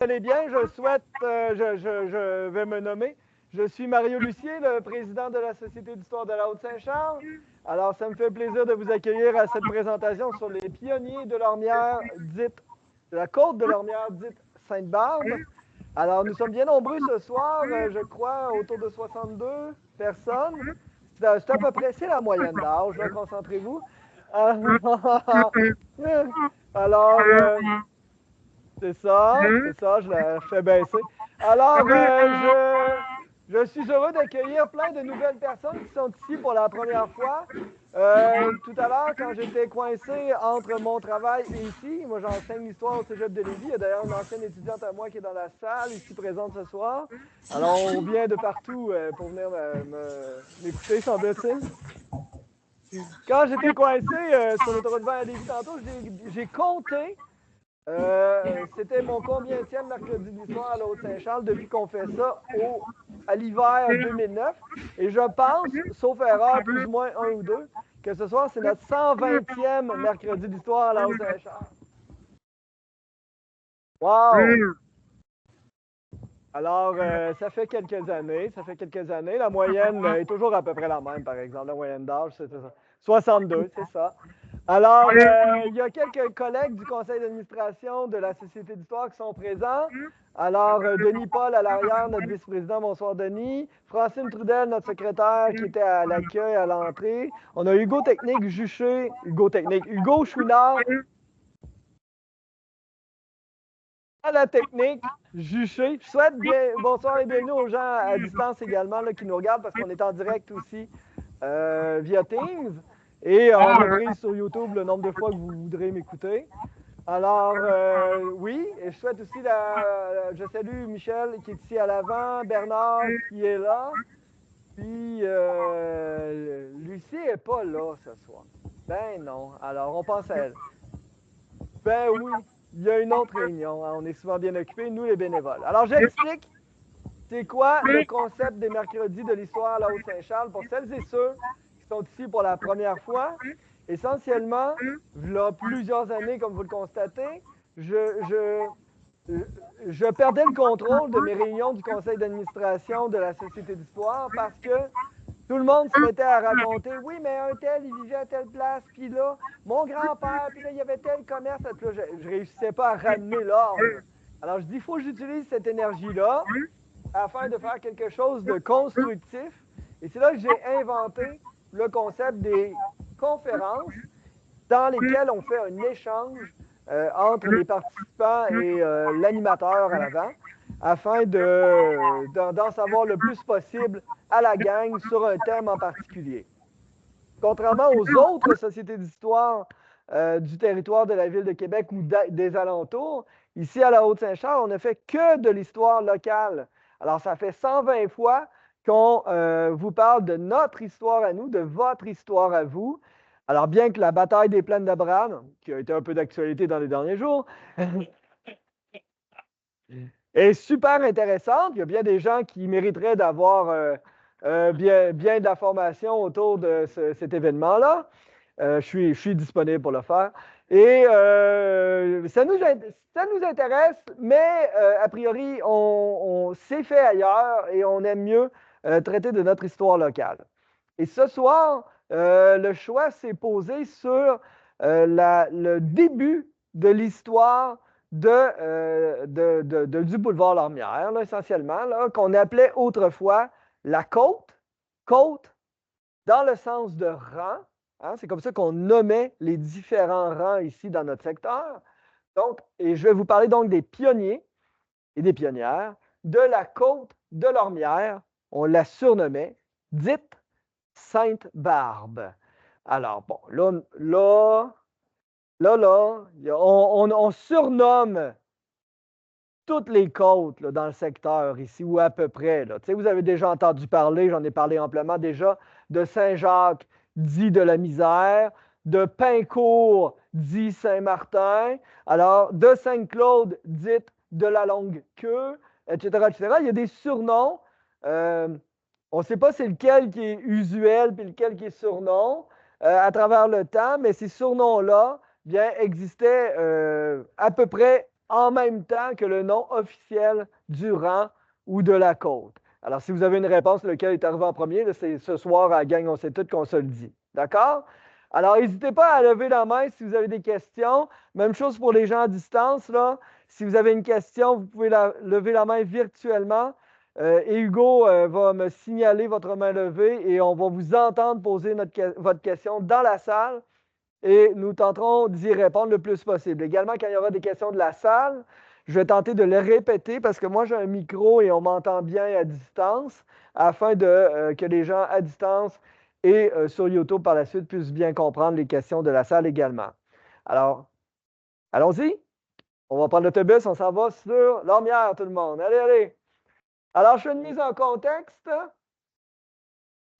allez bien. Je vais me nommer. Je suis Mario Lucier, le président de la Société d'histoire de la Haute-Saint-Charles. Alors, ça me fait plaisir de vous accueillir à cette présentation sur les pionniers de l'Ormière, de la côte de l'Ormière, dite Sainte-Barbe. Alors, nous sommes bien nombreux ce soir, je crois, autour de 62 personnes. C'est à peu près, c'est la moyenne d'âge, là, concentrez-vous. Alors, c'est ça, je la fais baisser. Alors, je suis heureux d'accueillir plein de nouvelles personnes qui sont ici pour la première fois. Tout à l'heure, quand j'étais coincé entre mon travail et ici, moi j'enseigne l'histoire au Cégep de Lévis. Il y a d'ailleurs une ancienne étudiante à moi qui est dans la salle, ici présente ce soir. Alors, on vient de partout pour venir m'écouter, semble-t-il. Quand j'étais coincé sur l'autoroute vers Lévis tantôt, j'ai compté. C'était mon combienième mercredi d'histoire à la Haute-Saint-Charles depuis qu'on fait ça à l'hiver 2009. Et je pense, sauf erreur, plus ou moins un ou deux, que ce soir, c'est notre 120e mercredi d'histoire à la Haute-Saint-Charles. Wow! Alors, ça fait quelques années. La moyenne est toujours à peu près la même, par exemple. La moyenne d'âge, c'est ça. 62, c'est ça. Alors, il y a quelques collègues du conseil d'administration de la Société d'histoire qui sont présents. Alors, Denis Paul à l'arrière, notre vice-président. Bonsoir, Denis. Francine Trudel, notre secrétaire qui était à l'accueil à l'entrée. On a Hugo Chouinard à la technique, Juché. Je souhaite bonsoir et bienvenue aux gens à distance également là, qui nous regardent parce qu'on est en direct aussi via Teams. Et on reprise sur YouTube le nombre de fois que vous voudrez m'écouter. Alors, oui, et je souhaite aussi je salue Michel qui est ici à l'avant, Bernard qui est là, puis Lucie n'est pas là ce soir. Ben non, alors on pense à elle. Ben oui, il y a une autre réunion, hein, on est souvent bien occupés, nous les bénévoles. Alors, j'explique, c'est quoi le concept des mercredis de l'histoire à la Haute-Saint-Charles pour celles et ceux qui sont ici pour la première fois. Essentiellement, il y a plusieurs années, comme vous le constatez, je perdais le contrôle de mes réunions du conseil d'administration de la Société d'histoire parce que tout le monde se mettait à raconter, oui, mais un tel, il vivait à telle place, puis là, mon grand-père, puis là, il y avait tel commerce. Puis là, je ne réussissais pas à ramener l'ordre. Alors, je dis, il faut que j'utilise cette énergie-là afin de faire quelque chose de constructif. Et c'est là que j'ai inventé le concept des conférences dans lesquelles on fait un échange entre les participants et l'animateur à l'avant afin d'en savoir le plus possible à la gang sur un thème en particulier. Contrairement aux autres sociétés d'histoire du territoire de la ville de Québec ou des alentours, ici à la Haute-Saint-Charles, on ne fait que de l'histoire locale. Alors, ça fait 120 fois qu'on vous parle de notre histoire à nous, de votre histoire à vous. Alors, bien que la bataille des plaines d'Abraham, qui a été un peu d'actualité dans les derniers jours, est super intéressante, il y a bien des gens qui mériteraient d'avoir bien d'informations autour de cet événement-là. Je suis disponible pour le faire. Et ça nous intéresse, mais a priori, on s'est fait ailleurs et on aime mieux traiter de notre histoire locale. Et ce soir, le choix s'est posé sur le début de l'histoire du boulevard Lormière, là, essentiellement, qu'on appelait autrefois la côte dans le sens de rang. Hein, c'est comme ça qu'on nommait les différents rangs ici dans notre secteur. Donc, et je vais vous parler donc des pionniers et des pionnières de la côte de Lormière. On la surnommait dite Sainte-Barbe. Alors, bon, on surnomme toutes les côtes là, dans le secteur ici, ou à peu près. Là. Vous avez déjà entendu parler, j'en ai parlé amplement déjà, de Saint-Jacques, dit de la Misère, de Pincourt, dit Saint-Martin, alors de Saint-Claude, dite de la Longue Queue, etc., etc. Il y a des surnoms. On ne sait pas c'est lequel qui est usuel puis lequel qui est surnom à travers le temps, mais ces surnoms-là bien, existaient à peu près en même temps que le nom officiel du rang ou de la côte. Alors, si vous avez une réponse, lequel est arrivé en premier, c'est ce soir à la gang, on sait tout qu'on se le dit. D'accord? Alors, n'hésitez pas à lever la main si vous avez des questions. Même chose pour les gens à distance, là. Si vous avez une question, vous pouvez lever la main virtuellement. Et Hugo va me signaler votre main levée et on va vous entendre poser votre question dans la salle et nous tenterons d'y répondre le plus possible. Également, quand il y aura des questions de la salle, je vais tenter de les répéter parce que moi, j'ai un micro et on m'entend bien à distance afin que les gens à distance et sur YouTube par la suite puissent bien comprendre les questions de la salle également. Alors, allons-y. On va prendre l'autobus, on s'en va sur Lormière, tout le monde. Allez, allez. Alors, je fais une mise en contexte.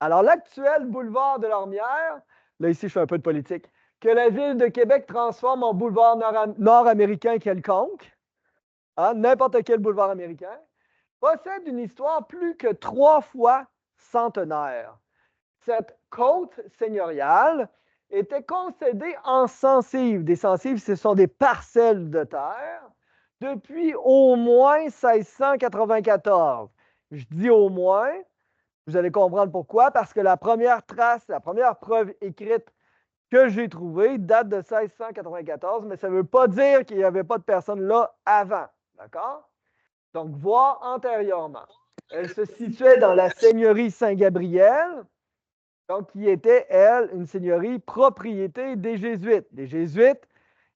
Alors, l'actuel boulevard de Lormière, là, ici, je fais un peu de politique, que la ville de Québec transforme en boulevard nord-américain quelconque, hein, n'importe quel boulevard américain, possède une histoire plus que 3 fois centenaire. Cette côte seigneuriale était concédée en censives. Des censives, ce sont des parcelles de terre depuis au moins 1694. Je dis au moins, vous allez comprendre pourquoi, parce que la première trace, la première preuve écrite que j'ai trouvée date de 1694, mais ça ne veut pas dire qu'il n'y avait pas de personnes là avant. D'accord? Donc, voir antérieurement. Elle se situait dans la seigneurie Saint-Gabriel, donc qui était, elle, une seigneurie propriété des Jésuites. Les Jésuites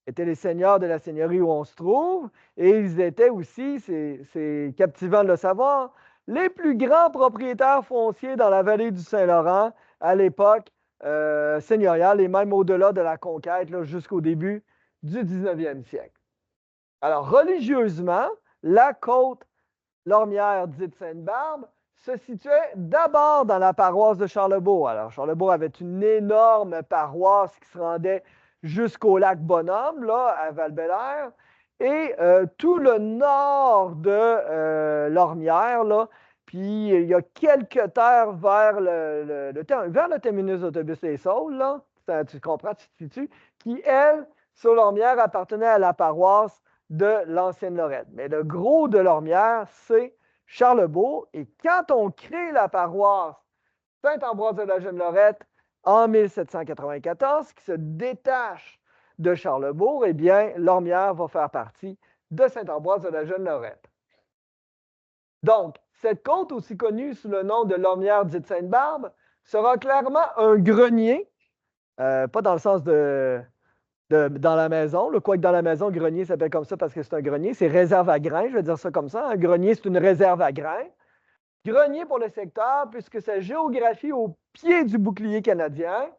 étaient les seigneurs de la seigneurie où on se trouve, et ils étaient aussi, c'est captivant de le savoir, les plus grands propriétaires fonciers dans la vallée du Saint-Laurent à l'époque seigneuriale et même au-delà de la conquête jusqu'au début du 19e siècle. Alors, religieusement, la côte Lormière, dite Sainte-Barbe, se situait d'abord dans la paroisse de Charlebourg. Alors, Charlebourg avait une énorme paroisse qui se rendait jusqu'au lac Bonhomme, là, à Val-Bélair. Et tout le nord de Lormière, là, puis il y a quelques terres vers vers le terminus d'autobus Les Saules, là, tu comprends, tu te situes, qui, elles, sur Lormière, appartenaient à la paroisse de l'ancienne Lorette. Mais le gros de Lormière, c'est Charlebourg. Et quand on crée la paroisse Saint-Ambroise de la Jeune-Lorette en 1794, qui se détache de Charlebourg, eh bien, Lormière va faire partie de Saint-Ambroise de la Jeune-Lorette. Donc, cette côte, aussi connue sous le nom de Lormière dite Sainte-Barbe, sera clairement un grenier, pas dans le sens dans la maison. Quoique dans la maison, grenier s'appelle comme ça parce que c'est un grenier. C'est réserve à grains, je vais dire ça comme ça. Un grenier, c'est une réserve à grains. Grenier pour le secteur, puisque sa géographie au pied du bouclier canadien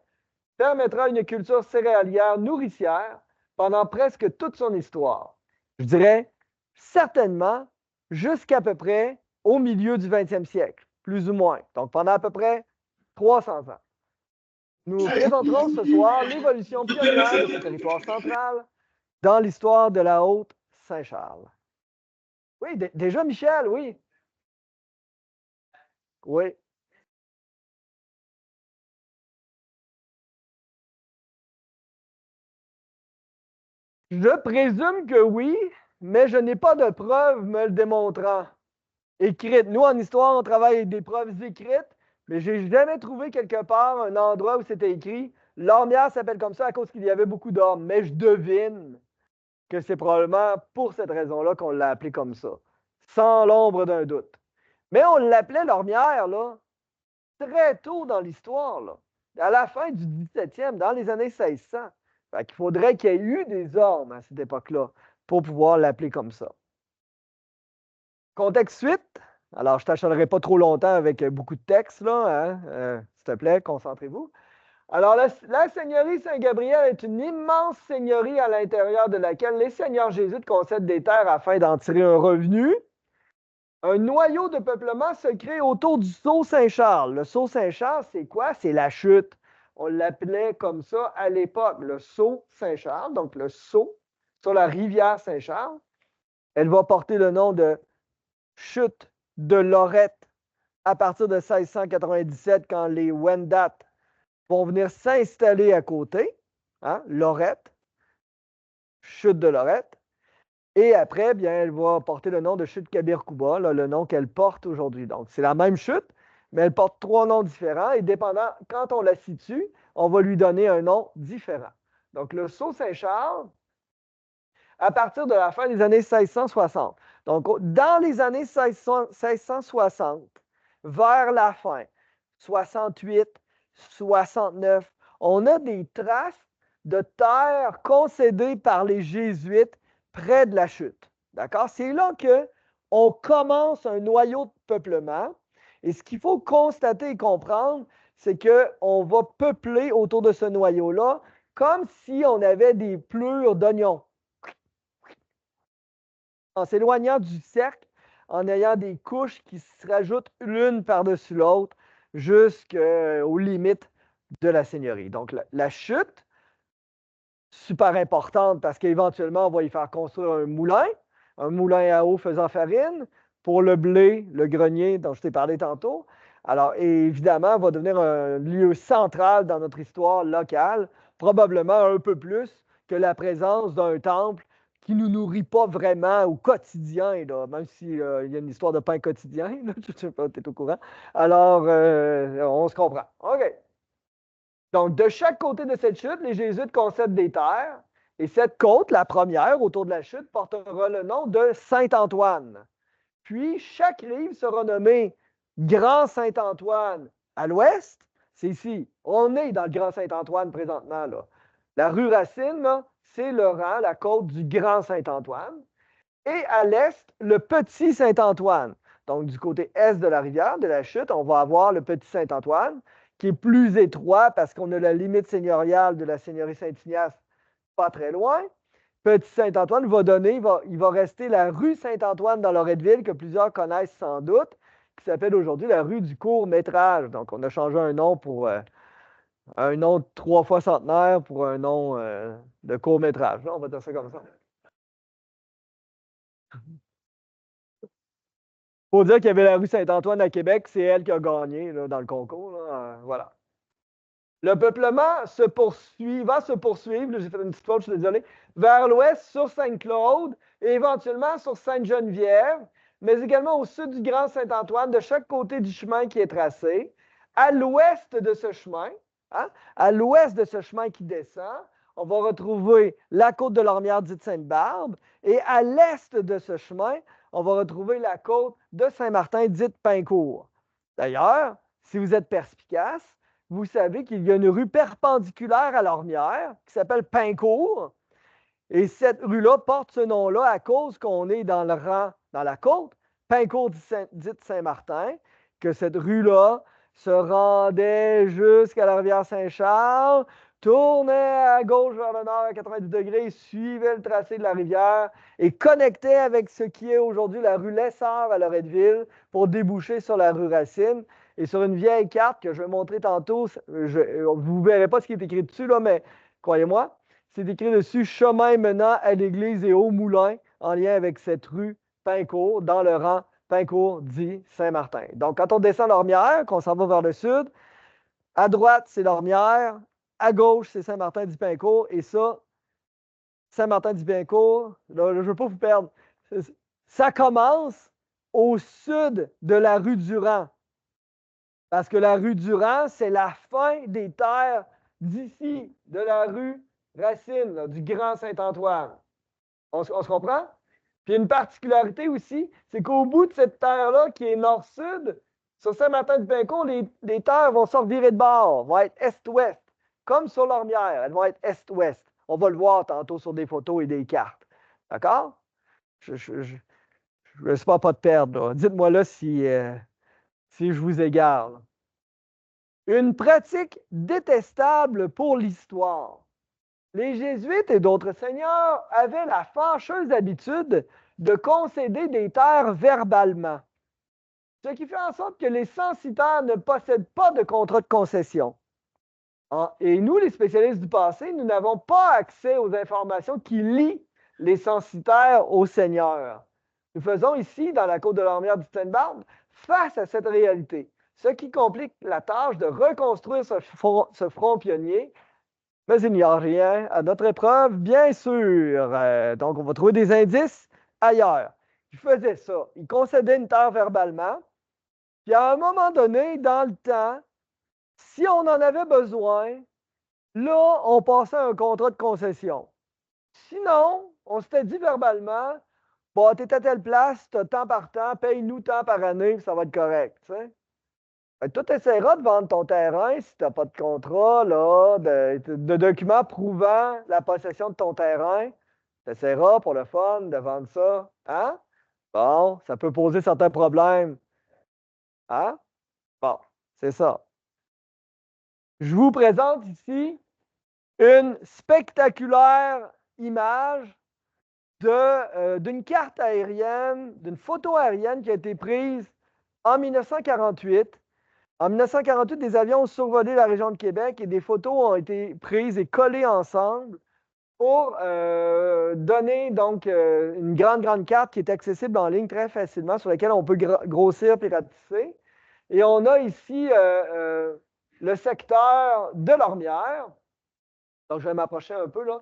permettra une culture céréalière nourricière pendant presque toute son histoire. Je dirais certainement jusqu'à peu près au milieu du 20e siècle, plus ou moins. Donc pendant à peu près 300 ans. Nous présenterons ce soir l'évolution pionnière de ce territoire central dans l'histoire de la Haute-Saint-Charles. Oui, déjà Michel, oui. Oui. Je présume que oui, mais je n'ai pas de preuves me le démontrant. Écrites. Nous, en histoire, on travaille avec des preuves écrites, mais je n'ai jamais trouvé quelque part un endroit où c'était écrit. Lormière s'appelle comme ça à cause qu'il y avait beaucoup d'hommes, mais je devine que c'est probablement pour cette raison-là qu'on l'a appelé comme ça, sans l'ombre d'un doute. Mais on l'appelait Lormière, là, très tôt dans l'histoire, là, à la fin du 17e, dans les années 1600. Fait qu'il faudrait qu'il y ait eu des hommes à cette époque-là pour pouvoir l'appeler comme ça. Contexte suite. Alors, je ne t'acharnerai pas trop longtemps avec beaucoup de texte, là. Hein? S'il te plaît, concentrez-vous. Alors, la seigneurie Saint-Gabriel est une immense seigneurie à l'intérieur de laquelle les seigneurs jésuites concèdent des terres afin d'en tirer un revenu. Un noyau de peuplement se crée autour du Sault Saint-Charles. Le Sault Saint-Charles, c'est quoi? C'est la chute. On l'appelait comme ça à l'époque, le Sault Saint-Charles, donc le Sault sur la rivière Saint-Charles. Elle va porter le nom de chute de Lorette à partir de 1697, quand les Wendat vont venir s'installer à côté. Hein? Lorette, chute de Lorette. Et après, bien, elle va porter le nom de chute Kabir Kuba, là, le nom qu'elle porte aujourd'hui. Donc, c'est la même chute, mais elle porte trois noms différents et dépendant, quand on la situe, on va lui donner un nom différent. Donc, le Sault Saint-Charles, à partir de la fin des années 1660. Donc, dans les années 1660, vers la fin, 68, 69, on a des traces de terre concédées par les Jésuites près de la chute. D'accord? C'est là qu'on commence un noyau de peuplement. Et ce qu'il faut constater et comprendre, c'est qu'on va peupler autour de ce noyau-là comme si on avait des plures d'oignons. En s'éloignant du cercle, en ayant des couches qui se rajoutent l'une par-dessus l'autre jusqu'aux limites de la seigneurie. Donc, la chute, super importante parce qu'éventuellement, on va y faire construire un moulin à eau faisant farine pour le blé, le grenier dont je t'ai parlé tantôt. Alors, et évidemment, va devenir un lieu central dans notre histoire locale, probablement un peu plus que la présence d'un temple qui ne nous nourrit pas vraiment au quotidien, là, même s'il y a une histoire de pain quotidien, là, je ne sais pas, tu es au courant. Alors, on se comprend. OK. Donc, de chaque côté de cette chute, les Jésuites concèdent des terres, et cette côte, la première, autour de la chute, portera le nom de Saint-Antoine. Puis, chaque rive sera nommée Grand Saint-Antoine à l'ouest. C'est ici. On est dans le Grand Saint-Antoine présentement, là. La rue Racine, là, c'est le rang, la côte du Grand Saint-Antoine. Et à l'est, le Petit Saint-Antoine. Donc, du côté est de la rivière, de la chute, on va avoir le Petit Saint-Antoine, qui est plus étroit parce qu'on a la limite seigneuriale de la seigneurie Saint-Ignace pas très loin. Petit Saint-Antoine va donner, il va rester la rue Saint-Antoine dans Loretteville, que plusieurs connaissent sans doute, qui s'appelle aujourd'hui la rue du court-métrage. Donc, on a changé un nom pour un nom 3 fois centenaire pour un nom de court-métrage. On va dire ça comme ça. Il faut dire qu'il y avait la rue Saint-Antoine à Québec, c'est elle qui a gagné là, dans le concours. Là. Voilà. Le peuplement va se poursuivre, j'ai fait une petite faute, je suis désolé, vers l'ouest sur Sainte-Claude et éventuellement sur Sainte-Geneviève, mais également au sud du Grand Saint-Antoine, de chaque côté du chemin qui est tracé. À l'ouest de ce chemin, hein, à l'ouest de ce chemin qui descend, on va retrouver la côte de l'Ormière dite Sainte-Barbe, et à l'est de ce chemin, on va retrouver la côte de Saint-Martin dite Pincourt. D'ailleurs, si vous êtes perspicace, vous savez qu'il y a une rue perpendiculaire à l'Ormière qui s'appelle Pincourt. Et cette rue-là porte ce nom-là à cause qu'on est dans le rang, dans la côte, Pincourt dite Saint-Martin, que cette rue-là se rendait jusqu'à la rivière Saint-Charles, tournait à gauche vers le nord à 90 degrés, suivait le tracé de la rivière et connectait avec ce qui est aujourd'hui la rue Lessard à Loretteville pour déboucher sur la rue Racine. Et sur une vieille carte que je vais montrer tantôt, vous ne verrez pas ce qui est écrit dessus, là, mais croyez-moi, c'est écrit dessus chemin menant à l'église et au moulin en lien avec cette rue Pincourt dans le rang Pincourt dit Saint-Martin. Donc, quand on descend l'Ormière, qu'on s'en va vers le sud, à droite, c'est l'Ormière, à gauche, c'est Saint-Martin dit Pincourt, et ça, Saint-Martin dit Pincourt, là, je ne veux pas vous perdre, ça commence au sud de la rue Durand. Parce que la rue Durand, c'est la fin des terres d'ici, de la rue Racine, là, du Grand Saint-Antoine. On se comprend? Puis une particularité aussi, c'est qu'au bout de cette terre-là, qui est nord-sud, sur Saint-Martin-du-Pincourt, les terres vont se revirer de bord, vont être est-ouest, comme sur l'Ormière, elles vont être est-ouest. On va le voir tantôt sur des photos et des cartes. D'accord? Je ne sais pas de perdre. Dites-moi là si je vous égare. Là. Une pratique détestable pour l'histoire. Les Jésuites et d'autres seigneurs avaient la fâcheuse habitude de concéder des terres verbalement, ce qui fait en sorte que les censitaires ne possèdent pas de contrat de concession. Et nous, les spécialistes du passé, nous n'avons pas accès aux informations qui lient les censitaires aux seigneurs. Nous faisons ici, dans la côte de l'Ormière du Sainte-Barbe, face à cette réalité, ce qui complique la tâche de reconstruire ce front pionnier Mais il n'y a rien à notre épreuve, bien sûr. Donc, on va trouver des indices ailleurs. Il faisait ça. Il concédait une terre verbalement. Puis à un moment donné, dans le temps, si on en avait besoin, là, on passait un contrat de concession. Sinon, on s'était dit verbalement, bon, t'es à telle place, t'as temps par temps, paye-nous tant par année, puis ça va être correct. Tu sais. Fait que toi, tu essaieras de vendre ton terrain si tu n'as pas de contrat, là, de documents prouvant la possession de ton terrain. Tu essaieras pour le fun de vendre ça. Hein? Bon, ça peut poser certains problèmes. Hein? Bon, c'est ça. Je vous présente ici une spectaculaire image d'une carte aérienne, d'une photo aérienne qui a été prise en 1948. En 1948, des avions ont survolé la région de Québec et des photos ont été prises et collées ensemble pour donner donc une grande carte qui est accessible en ligne très facilement, sur laquelle on peut grossir et rapetisser. Et on a ici le secteur de Lormière. Donc, je vais m'approcher un peu là.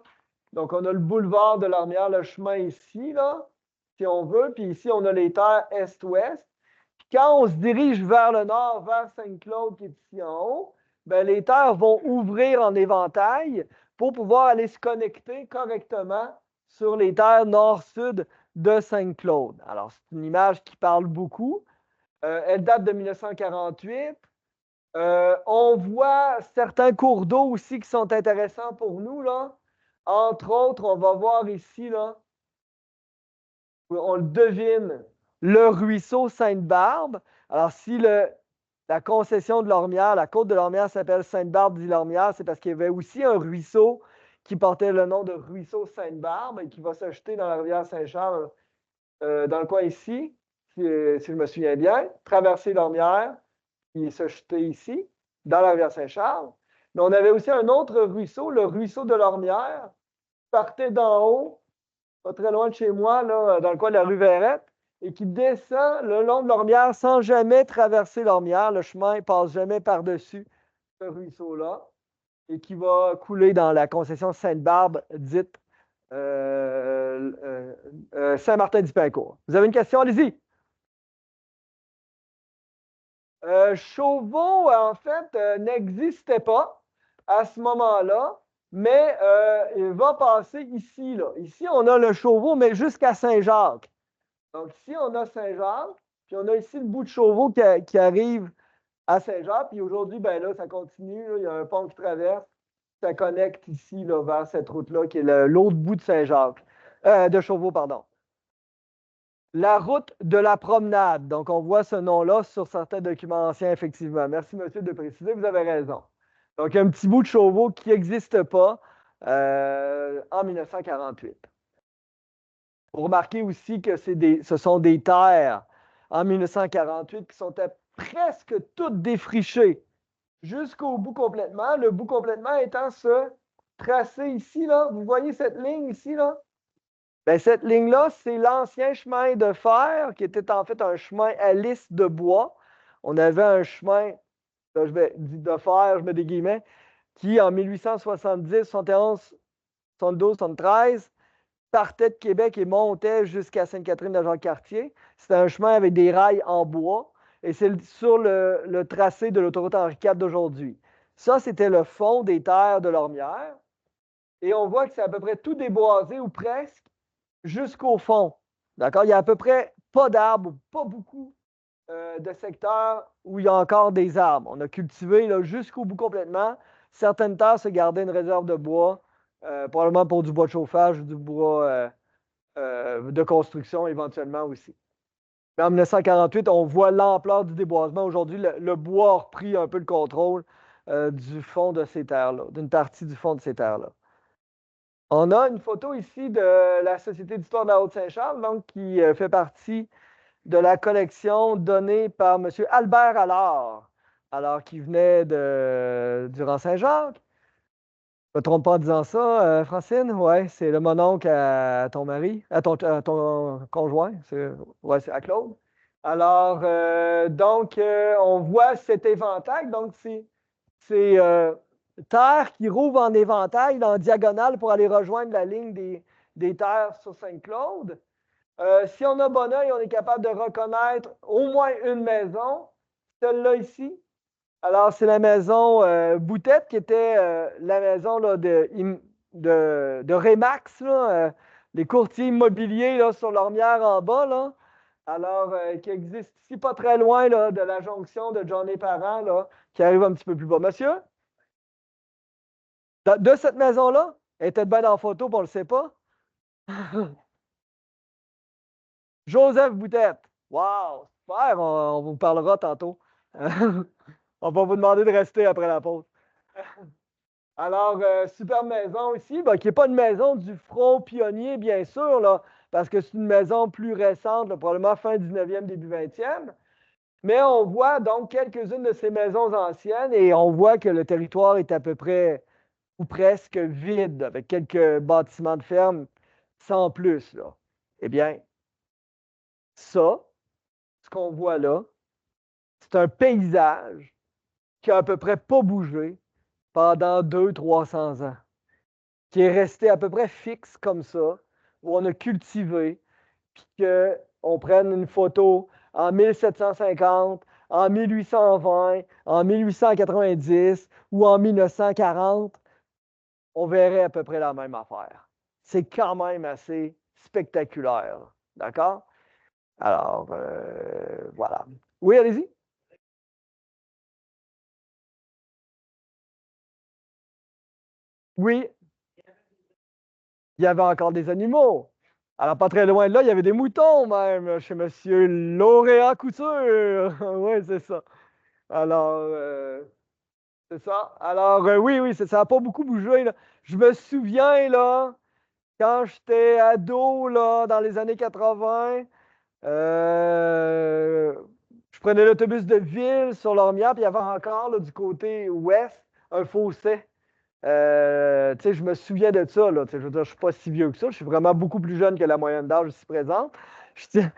Donc, on a le boulevard de Lormière, le chemin ici, là, si on veut. Puis ici, on a les terres est-ouest. Puis quand on se dirige vers le nord, vers Saint-Claude, qui est ici en haut, bien, les terres vont ouvrir en éventail pour pouvoir aller se connecter correctement sur les terres nord-sud de Saint-Claude. Alors, c'est une image qui parle beaucoup. Elle date de 1948. On voit certains cours d'eau aussi qui sont intéressants pour nous, là. Entre autres, on va voir ici, là, on le devine, le ruisseau Sainte-Barbe. Alors, si la concession de Lormière, la côte de Lormière s'appelle Sainte-Barbe-d'Île-Lormière, c'est parce qu'il y avait aussi un ruisseau qui portait le nom de ruisseau Sainte-Barbe et qui va se jeter dans la rivière Saint-Charles, dans le coin ici, si je me souviens bien, traverser Lormière, qui se jetait ici, dans la rivière Saint-Charles. Mais on avait aussi un autre ruisseau, le ruisseau de Lormière, qui partait d'en haut, pas très loin de chez moi, là, dans le coin de la rue Verrette, et qui descend le long de Lormière sans jamais traverser Lormière. Le chemin ne passe jamais par-dessus ce ruisseau-là, et qui va couler dans la concession Sainte-Barbe, dite Saint-Martin-du-Pincourt. Vous avez une question? Allez-y. Chauveau, en fait, n'existait pas à ce moment-là, mais il va passer ici, là. Ici, on a le Chauveau, mais jusqu'à Saint-Jacques. Donc, ici, on a Saint-Jacques, puis on a ici le bout de Chauveau qui arrive à Saint-Jacques, puis aujourd'hui, ben là, ça continue, là, il y a un pont qui traverse, ça connecte ici, là, vers cette route-là, qui est l'autre bout de Saint-Jacques, de Chauveau, pardon. La route de la promenade. Donc, on voit ce nom-là sur certains documents anciens, effectivement. Merci, monsieur, de préciser. Vous avez raison. Donc, un petit bout de Chauveau qui n'existe pas en 1948. Vous remarquez aussi que ce sont des terres en 1948 qui sont presque toutes défrichées jusqu'au bout complètement. Le bout complètement étant ce tracé ici, là. Vous voyez cette ligne ici, là? Bien, cette ligne-là, c'est l'ancien chemin de fer qui était en fait un chemin à lisse de bois. On avait un chemin, là, je vais dire de fer, je mets des guillemets, qui en 1870, 71, 72, 73 partait de Québec et montait jusqu'à Sainte-Catherine de Jacques-Cartier. C'était un chemin avec des rails en bois et c'est sur le tracé de l'autoroute Henri IV d'aujourd'hui. Ça, c'était le fond des terres de Lormière. Et on voit que c'est à peu près tout déboisé ou presque jusqu'au fond. D'accord? Il y a à peu près pas d'arbres, pas beaucoup de secteurs où il y a encore des arbres. On a cultivé là, jusqu'au bout complètement. Certaines terres se gardaient une réserve de bois, probablement pour du bois de chauffage ou du bois de construction éventuellement aussi. Mais en 1948, on voit l'ampleur du déboisement. Aujourd'hui, le bois a repris un peu le contrôle du fond de ces terres-là, d'une partie du fond de ces terres-là. On a une photo ici de la Société d'histoire de la Haute-Saint-Charles, donc, qui fait partie de la collection donnée par M. Albert Allard, alors qui venait du Rang-Saint-Jacques. Je ne me trompe pas en disant ça, Francine? Oui, c'est le mononcle à ton mari, à ton conjoint. Oui, c'est à Claude. Alors, donc, on voit cet éventail. Donc, c'est terres qui rouvrent en éventail, en diagonale pour aller rejoindre la ligne des terres sur Saint-Claude. Si on a bon œil, on est capable de reconnaître au moins une maison, celle-là ici. Alors, c'est la maison Boutette, qui était la maison là, de Remax, là, les courtiers immobiliers là, sur Lormière en bas. Là. Alors, qui existe ici, pas très loin là, de la jonction de Johnny Parent, là, qui arrive un petit peu plus bas. Monsieur, de cette maison-là, elle était bien en photo, on ne le sait pas. Joseph Boutette. Wow, super, on vous parlera tantôt. On va vous demander de rester après la pause. Alors, super maison ici, qui n'est pas une maison du front pionnier, bien sûr, là, parce que c'est une maison plus récente, là, probablement fin 19e, début 20e. Mais on voit donc quelques-unes de ces maisons anciennes et on voit que le territoire est à peu près ou presque vide, avec quelques bâtiments de ferme sans plus. Là. Eh bien, ça, ce qu'on voit là, c'est un paysage qui a à peu près pas bougé pendant 200-300 ans, qui est resté à peu près fixe comme ça, où on a cultivé, puis qu'on prenne une photo en 1750, en 1820, en 1890 ou en 1940, on verrait à peu près la même affaire. C'est quand même assez spectaculaire. D'accord? Alors, voilà. Oui, allez-y. Oui, il y avait encore des animaux. Alors, pas très loin de là, il y avait des moutons même, chez Monsieur Lauréat Couture. Oui, c'est ça. Alors, c'est ça. Alors, oui, oui, ça n'a pas beaucoup bougé, là. Je me souviens, là, quand j'étais ado, là, dans les années 80, euh, je prenais l'autobus de ville sur l'Ormière, puis il y avait encore, là, du côté ouest, un fossé. Tu sais, je me souviens de ça, là. Tu sais, je veux dire, je ne suis pas si vieux que ça. Je suis vraiment beaucoup plus jeune que la moyenne d'âge ici présente. Je tiens,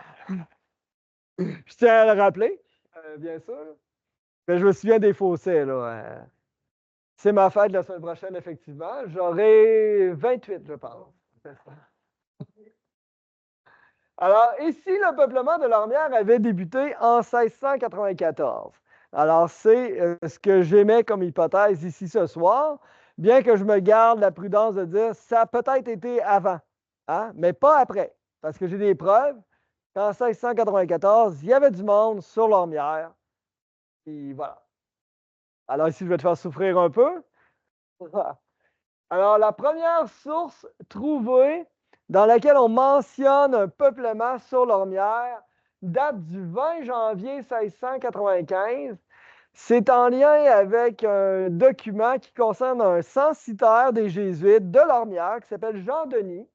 je tiens à le rappeler, bien sûr. Mais je me souviens des fossés, là. C'est ma fête la semaine prochaine, effectivement. J'aurai 28, je pense. Alors, ici, le peuplement de l'Ormière avait débuté en 1694. Alors, c'est ce que j'émets comme hypothèse ici ce soir, bien que je me garde la prudence de dire ça a peut-être été avant, hein, mais pas après, parce que j'ai des preuves qu'en 1694, il y avait du monde sur l'Ormière. Et voilà. Alors, ici, je vais te faire souffrir un peu. Alors, la première source trouvée dans laquelle on mentionne un peuplement sur l'Ormière date du 20 janvier 1695. C'est en lien avec un document qui concerne un censitaire des Jésuites de l'Ormière qui s'appelle Jean Denis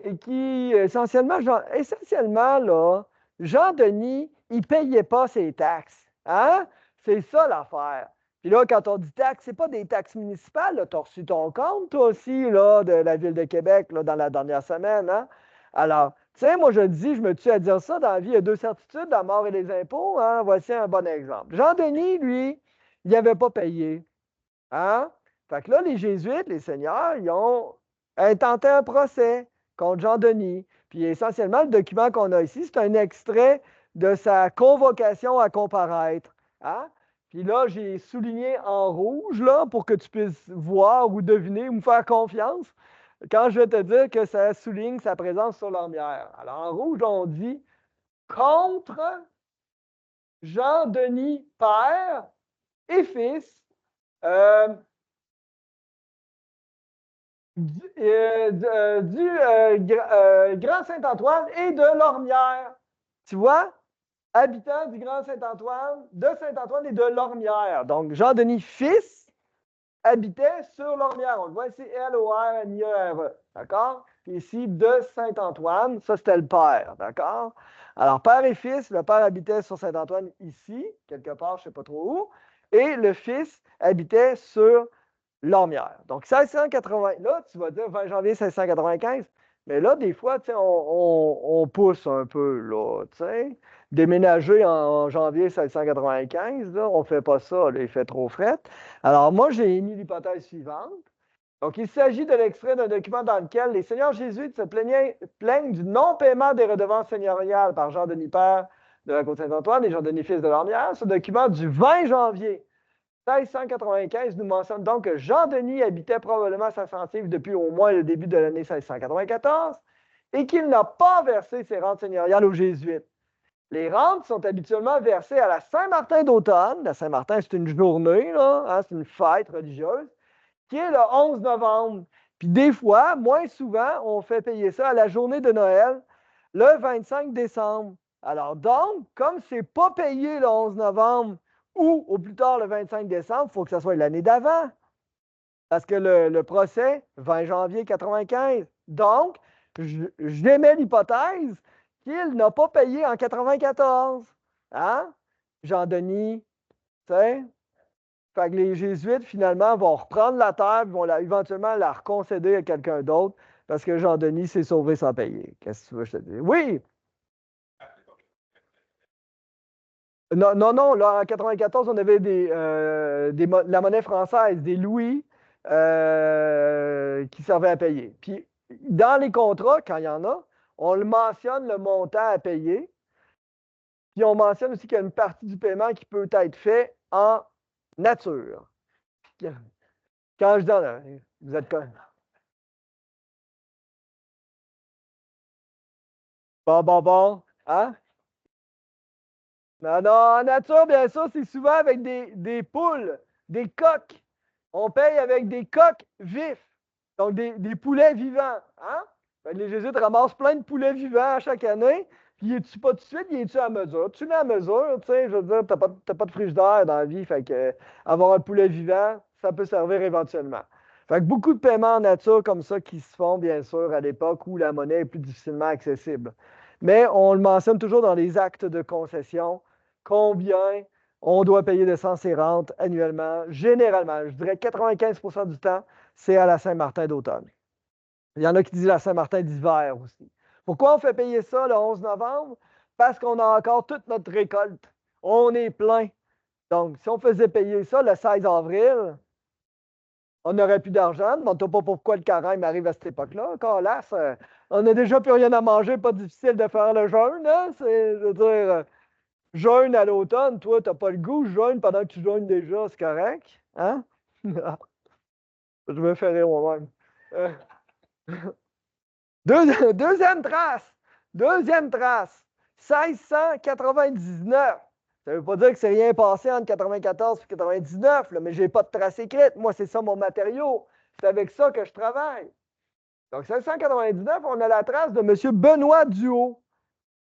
et qui, essentiellement là, Jean Denis, il ne payait pas ses taxes. Hein? C'est ça l'affaire. Puis là, quand on dit taxes, ce n'est pas des taxes municipales. Tu as reçu ton compte, toi aussi, là, de la Ville de Québec, là, dans la dernière semaine. Hein? Alors, tu sais, moi, je dis, je me tue à dire ça, dans la vie, il y a deux certitudes, la mort et les impôts. Hein? Voici un bon exemple. Jean-Denis, lui, il n'avait pas payé. Hein? Fait que là, les Jésuites, les seigneurs, ils ont intenté un procès contre Jean-Denis. Puis essentiellement, le document qu'on a ici, c'est un extrait de sa convocation à comparaître. Hein? Puis là, j'ai souligné en rouge là, pour que tu puisses voir ou deviner ou me faire confiance quand je vais te dire que ça souligne sa présence sur l'ormière. Alors, en rouge, on dit contre Jean-Denis père et fils. Euh, Grand Saint-Antoine et de Lormière. Tu vois? Habitants du Grand Saint-Antoine, de Saint-Antoine et de Lormière. Donc, Jean-Denis fils habitait sur Lormière. On le voit ici, L-O-R-M-I-E-R-E. D'accord? Puis ici, de Saint-Antoine, ça c'était le père. D'accord? Alors, père et fils, le père habitait sur Saint-Antoine ici, quelque part, je ne sais pas trop où, et le fils habitait sur Lormière. Donc, 1680, là, tu vas dire 20 janvier 1695. Mais là, des fois, on pousse un peu, là, tu sais. Déménager en janvier 1695, là, on ne fait pas ça, là, il fait trop fret. Alors, moi, j'ai émis l'hypothèse suivante. Donc, il s'agit de l'extrait d'un document dans lequel les seigneurs jésuites se plaignent du non-paiement des redevances seigneuriales par Jean-Denis Père de la Côte-Saint-Antoine et Jean-Denis fils de Lormière. Ce document du 20 janvier 1695 nous mentionne donc que Jean-Denis habitait probablement à Saint-Sentive depuis au moins le début de l'année 1694 et qu'il n'a pas versé ses rentes seigneuriales aux Jésuites. Les rentes sont habituellement versées à la Saint-Martin d'automne. La Saint-Martin, c'est une journée, là, hein, c'est une fête religieuse, qui est le 11 novembre. Puis des fois, moins souvent, on fait payer ça à la journée de Noël, le 25 décembre. Alors donc, comme ce n'est pas payé le 11 novembre ou au plus tard le 25 décembre, il faut que ce soit l'année d'avant. Parce que le procès, 20 janvier 95. Donc, j'émets l'hypothèse qu'il n'a pas payé en 94. Hein? Jean-Denis, tu sais? Fait que les Jésuites, finalement, vont reprendre la terre et vont éventuellement la reconcéder à quelqu'un d'autre parce que Jean-Denis s'est sauvé sans payer. Qu'est-ce que tu veux que je te dise? Oui! Non, non, non, là, en 94, on avait la monnaie française, des louis qui servaient à payer. Puis, dans les contrats, quand il y en a, on le mentionne le montant à payer. Puis, on mentionne aussi qu'il y a une partie du paiement qui peut être fait en nature. Quand je donne, vous êtes quoi? Bon, bon, bon. Hein? Non, non, en nature, bien sûr, c'est souvent avec des poules, des coqs. On paye avec des coqs vifs, donc des poulets vivants. Hein? Fait que les Jésuites ramassent plein de poulets vivants à chaque année, puis ils ne tuent pas tout de suite, ils les tuent à mesure. Tu mets à mesure, tu sais, je veux dire, t'as pas de frigidaire dans la vie, fait que avoir un poulet vivant, ça peut servir éventuellement. Fait que beaucoup de paiements en nature comme ça qui se font, bien sûr, à l'époque où la monnaie est plus difficilement accessible. Mais on le mentionne toujours dans les actes de concession, combien on doit payer d'essence et rente annuellement. Généralement, je dirais 95% du temps, c'est à la Saint-Martin d'automne. Il y en a qui disent la Saint-Martin d'hiver aussi. Pourquoi on fait payer ça le 11 novembre? Parce qu'on a encore toute notre récolte. On est plein. Donc, si on faisait payer ça le 16 avril, on n'aurait plus d'argent. Ne demande pas pourquoi le carême arrive à cette époque-là. Encore là, on n'a déjà plus rien à manger, pas difficile de faire le jeûne. Hein? C'est, je veux dire, jeûne à l'automne, toi, tu n'as pas le goût, jeûne pendant que tu jeûnes déjà, c'est correct. Hein? Je me fais rire moi-même. Euh, deuxième trace. Deuxième trace. 1699. Ça ne veut pas dire que c'est rien passé entre 94 et 99, là, mais je n'ai pas de trace écrite. Moi, c'est ça mon matériau. C'est avec ça que je travaille. Donc, 1699, on a la trace de M. Benoît Duhaut.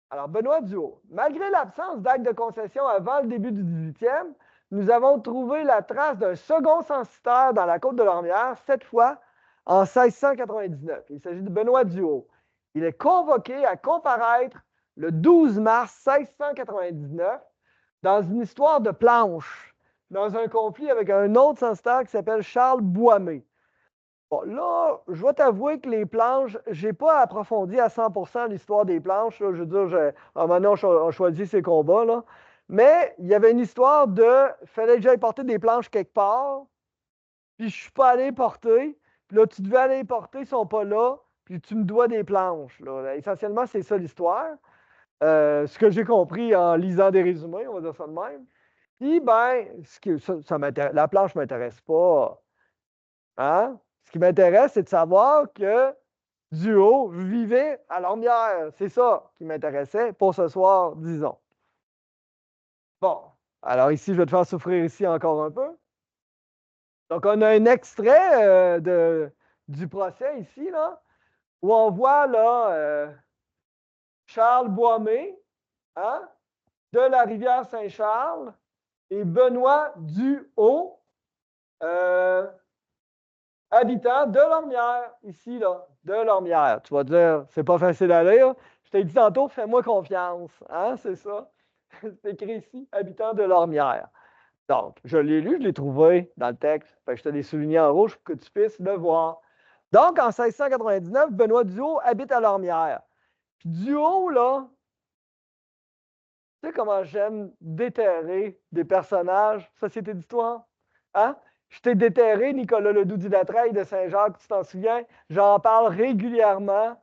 Alors, Benoît Duhaut, malgré l'absence d'acte de concession avant le début du 18e, nous avons trouvé la trace d'un second censitaire dans la côte de l'Ormière, cette fois en 1699. Il s'agit de Benoît Duhaut. Il est convoqué à comparaître le 12 mars 1699 dans une histoire de planche, dans un conflit avec un autre censitaire qui s'appelle Charles Boismé. Bon, là, je dois t'avouer que les planches, je n'ai pas approfondi à 100% l'histoire des planches. Là. Je veux dire, à un moment donné, on choisit ses combats. Là. Mais il y avait une histoire de fallait que j'aille porter des planches quelque part, puis je ne suis pas allé porter. Puis là, tu devais aller les porter, ils ne sont pas là, puis tu me dois des planches. Là. Essentiellement, c'est ça l'histoire. Ce que j'ai compris en lisant des résumés, on va dire ça de même. Puis, ben, la planche ne m'intéresse pas. Hein? Ce qui m'intéresse, c'est de savoir que Duo vivait à Lormière. C'est ça qui m'intéressait pour ce soir, disons. Bon, alors ici, je vais te faire souffrir ici encore un peu. Donc, on a un extrait du procès ici, là, où on voit là, Charles Boismé, hein, de la rivière Saint-Charles, et Benoît Duhaut, habitant de Lormière, ici, là, de Lormière. Tu vas dire, c'est pas facile à lire. Je t'ai dit tantôt, fais-moi confiance. Hein, c'est ça. C'est écrit ici, habitant de Lormière. Donc, je l'ai lu, je l'ai trouvé dans le texte. Fait que je te l'ai souligné en rouge pour que tu puisses le voir. Donc, en 1699, Benoît Duhaut habite à Lormière. Puis Duhaut, là, tu sais comment j'aime déterrer des personnages, Société d'histoire? Hein? Je t'ai déterré Nicolas Ledoux du Latreille de Saint-Jacques, tu t'en souviens? J'en parle régulièrement.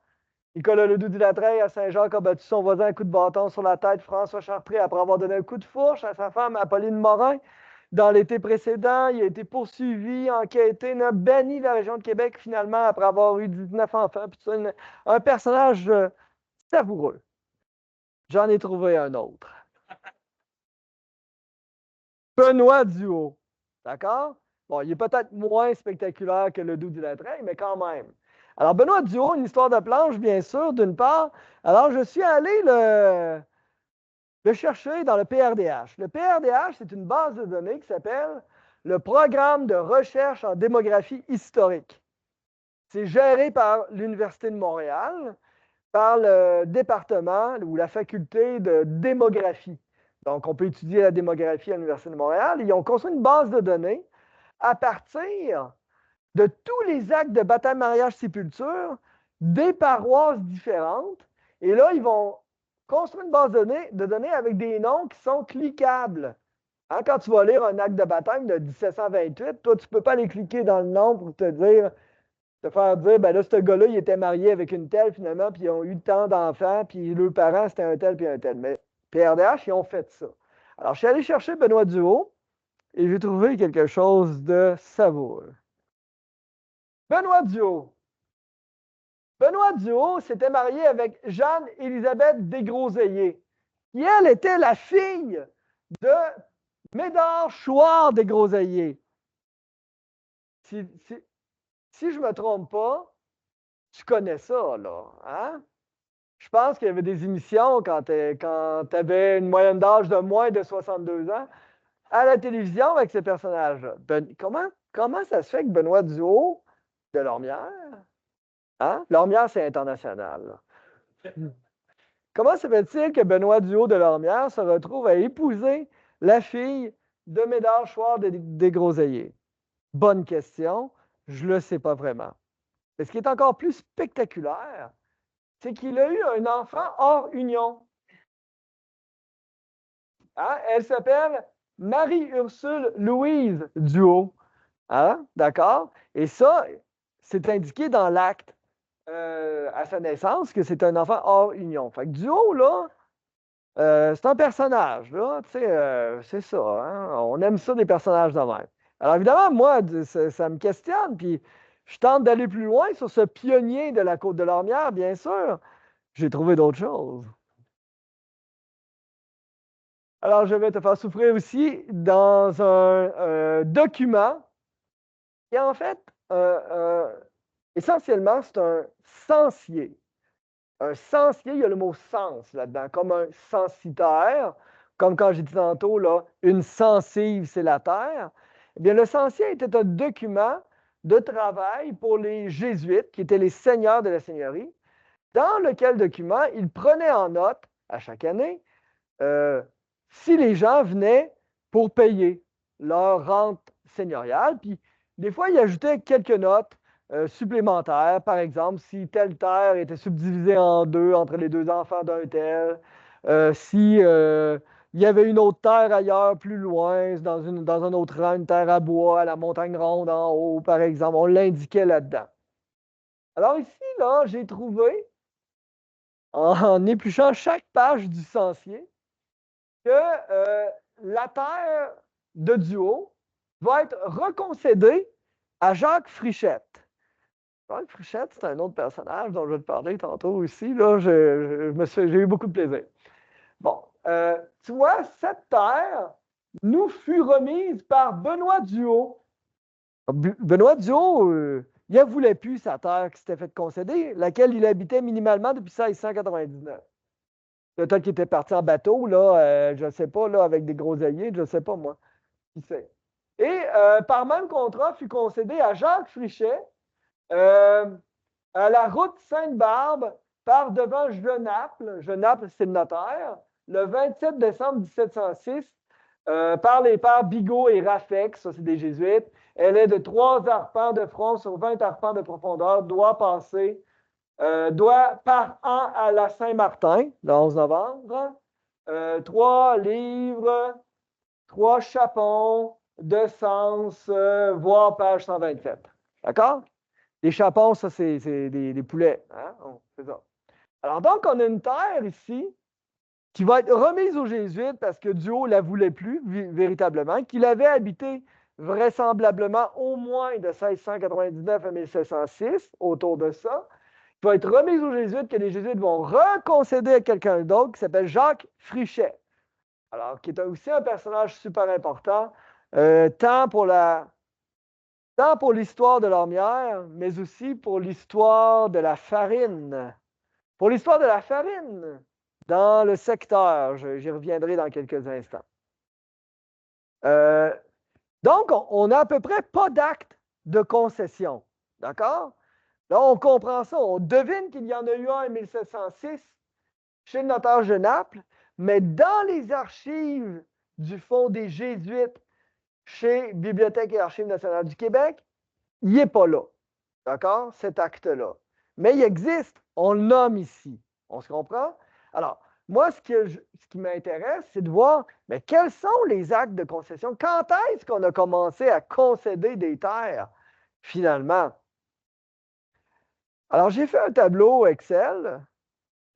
Nicolas Ledoux du Latreille à Saint-Jacques a battu son voisin un coup de bâton sur la tête, François Chartré, après avoir donné un coup de fourche à sa femme Apolline Morin. Dans l'été précédent, il a été poursuivi, enquêté, banni de la région de Québec finalement après avoir eu 19 enfants. Puis un personnage savoureux. J'en ai trouvé un autre. Benoît Duhaut. D'accord? Bon, il est peut-être moins spectaculaire que le Doux du Latreille, mais quand même. Alors, Benoît Duhaut, une histoire de planche, bien sûr, d'une part. Alors, je suis allé le chercher dans le PRDH. Le PRDH, c'est une base de données qui s'appelle le Programme de recherche en démographie historique. C'est géré par l'Université de Montréal, par le département ou la faculté de démographie. Donc, on peut étudier la démographie à l'Université de Montréal. Ils ont construit une base de données à partir de tous les actes de baptême, mariage, sépulture des paroisses différentes. Et là, ils vont construire une base de données avec des noms qui sont cliquables. Hein, quand tu vas lire un acte de baptême de 1728, toi, tu ne peux pas aller cliquer dans le nom pour te faire dire, ben là, ce gars-là, il était marié avec une telle, finalement, puis ils ont eu tant d'enfants, puis leurs parents, c'était un tel, puis un tel. Mais PRDH, ils ont fait ça. Alors, je suis allé chercher Benoît Duhaut et j'ai trouvé quelque chose de savoureux. Benoît Duhaut. Benoît Duhaut s'était marié avec Jeanne-Élisabeth Desgroseilliers, qui, elle, était la fille de Médard Chouard Desgroseilliers. Si je ne me trompe pas, tu connais ça, là. Hein? Je pense qu'il y avait des émissions quand tu avais une moyenne d'âge de moins de 62 ans à la télévision avec ces personnages-là. Comment ça se fait que Benoît Duhaut de Lormière, hein? Lormière, c'est international. Comment se fait-il que Benoît Duhaut de Lormière se retrouve à épouser la fille de Médard Chouard des Groseilliers? Bonne question. Je ne le sais pas vraiment. Mais ce qui est encore plus spectaculaire, c'est qu'il a eu un enfant hors union. Hein? Elle s'appelle Marie-Ursule Louise Duhaut. Hein? D'accord? Et ça, c'est indiqué dans l'acte à sa naissance que c'est un enfant hors union. Fait que Duhaut, là, c'est un personnage, là, tu sais, c'est ça, hein? On aime ça des personnages de même. Alors évidemment, moi, ça me questionne, puis je tente d'aller plus loin sur ce pionnier de la côte de l'Ormière, bien sûr. J'ai trouvé d'autres choses. Alors, je vais te faire souffrir aussi dans un document qui, en fait, essentiellement, c'est un censier. Un censier, il y a le mot sens là-dedans, comme un censitaire, comme quand j'ai dit tantôt, là, une censive, c'est la terre. Eh bien, le censier était un document de travail pour les jésuites, qui étaient les seigneurs de la seigneurie, dans lequel document ils prenaient en note, à chaque année, si les gens venaient pour payer leur rente seigneuriale. Puis, des fois, ils ajoutaient quelques notes supplémentaires. Par exemple, si telle terre était subdivisée en deux entre les deux enfants d'un tel, si il y avait une autre terre ailleurs, plus loin, dans un autre rang, une terre à bois, à la montagne ronde en haut, par exemple. On l'indiquait là-dedans. Alors ici, là, j'ai trouvé, en épluchant chaque page du censier, que la terre de Duhaut va être reconcédée à Jacques Frichette. Jacques Frichette, c'est un autre personnage dont je vais te parler tantôt aussi. Là, j'ai eu beaucoup de plaisir. Bon, tu vois, cette terre nous fut remise par Benoît Duhaut. Benoît Duhaut, il ne voulait plus sa terre qui s'était faite concéder, laquelle il habitait minimalement depuis 1699. Peut-être qu'il était parti en bateau, là, je ne sais pas, là, avec des gros alliés, je ne sais pas, moi. Qui sait? Et par même contrat fut concédé à Jacques Frichet euh, à la route Sainte-Barbe par devant Genappe. Genappe, c'est le notaire. Le 27 décembre 1706, par les pères Bigot et Raffec, ça c'est des jésuites. Elle est de 3 arpents de front sur 20 arpents de profondeur, doit par an à la Saint-Martin, le 11 novembre, 3 livres, 3 chapons de sens, voire page 127. D'accord? Les chapons, ça, c'est des poulets. Hein? C'est ça. Alors, donc, on a une terre ici qui va être remise aux Jésuites parce que Dieu ne la voulait plus, véritablement, qu'il avait habité vraisemblablement au moins de 1699 à 1706, autour de ça, qui va être remise aux Jésuites, que les Jésuites vont reconcéder à quelqu'un d'autre qui s'appelle Jacques Frichet. Alors, qui est aussi un personnage super important, tant pour l'histoire de l'ormière, mais aussi pour l'histoire de la farine. Pour l'histoire de la farine dans le secteur, j'y reviendrai dans quelques instants. Donc, on n'a à peu près pas d'acte de concession. D'accord? Là, on comprend ça. On devine qu'il y en a eu un en 1706 chez le notaire de Naples, mais dans les archives du Fonds des Jésuites chez Bibliothèque et Archives nationales du Québec, il n'est pas là. D'accord? Cet acte-là. Mais il existe. On le nomme ici. On se comprend? Alors, moi, ce qui m'intéresse, c'est de voir, mais quels sont les actes de concession? Quand est-ce qu'on a commencé à concéder des terres, finalement? Alors, j'ai fait un tableau Excel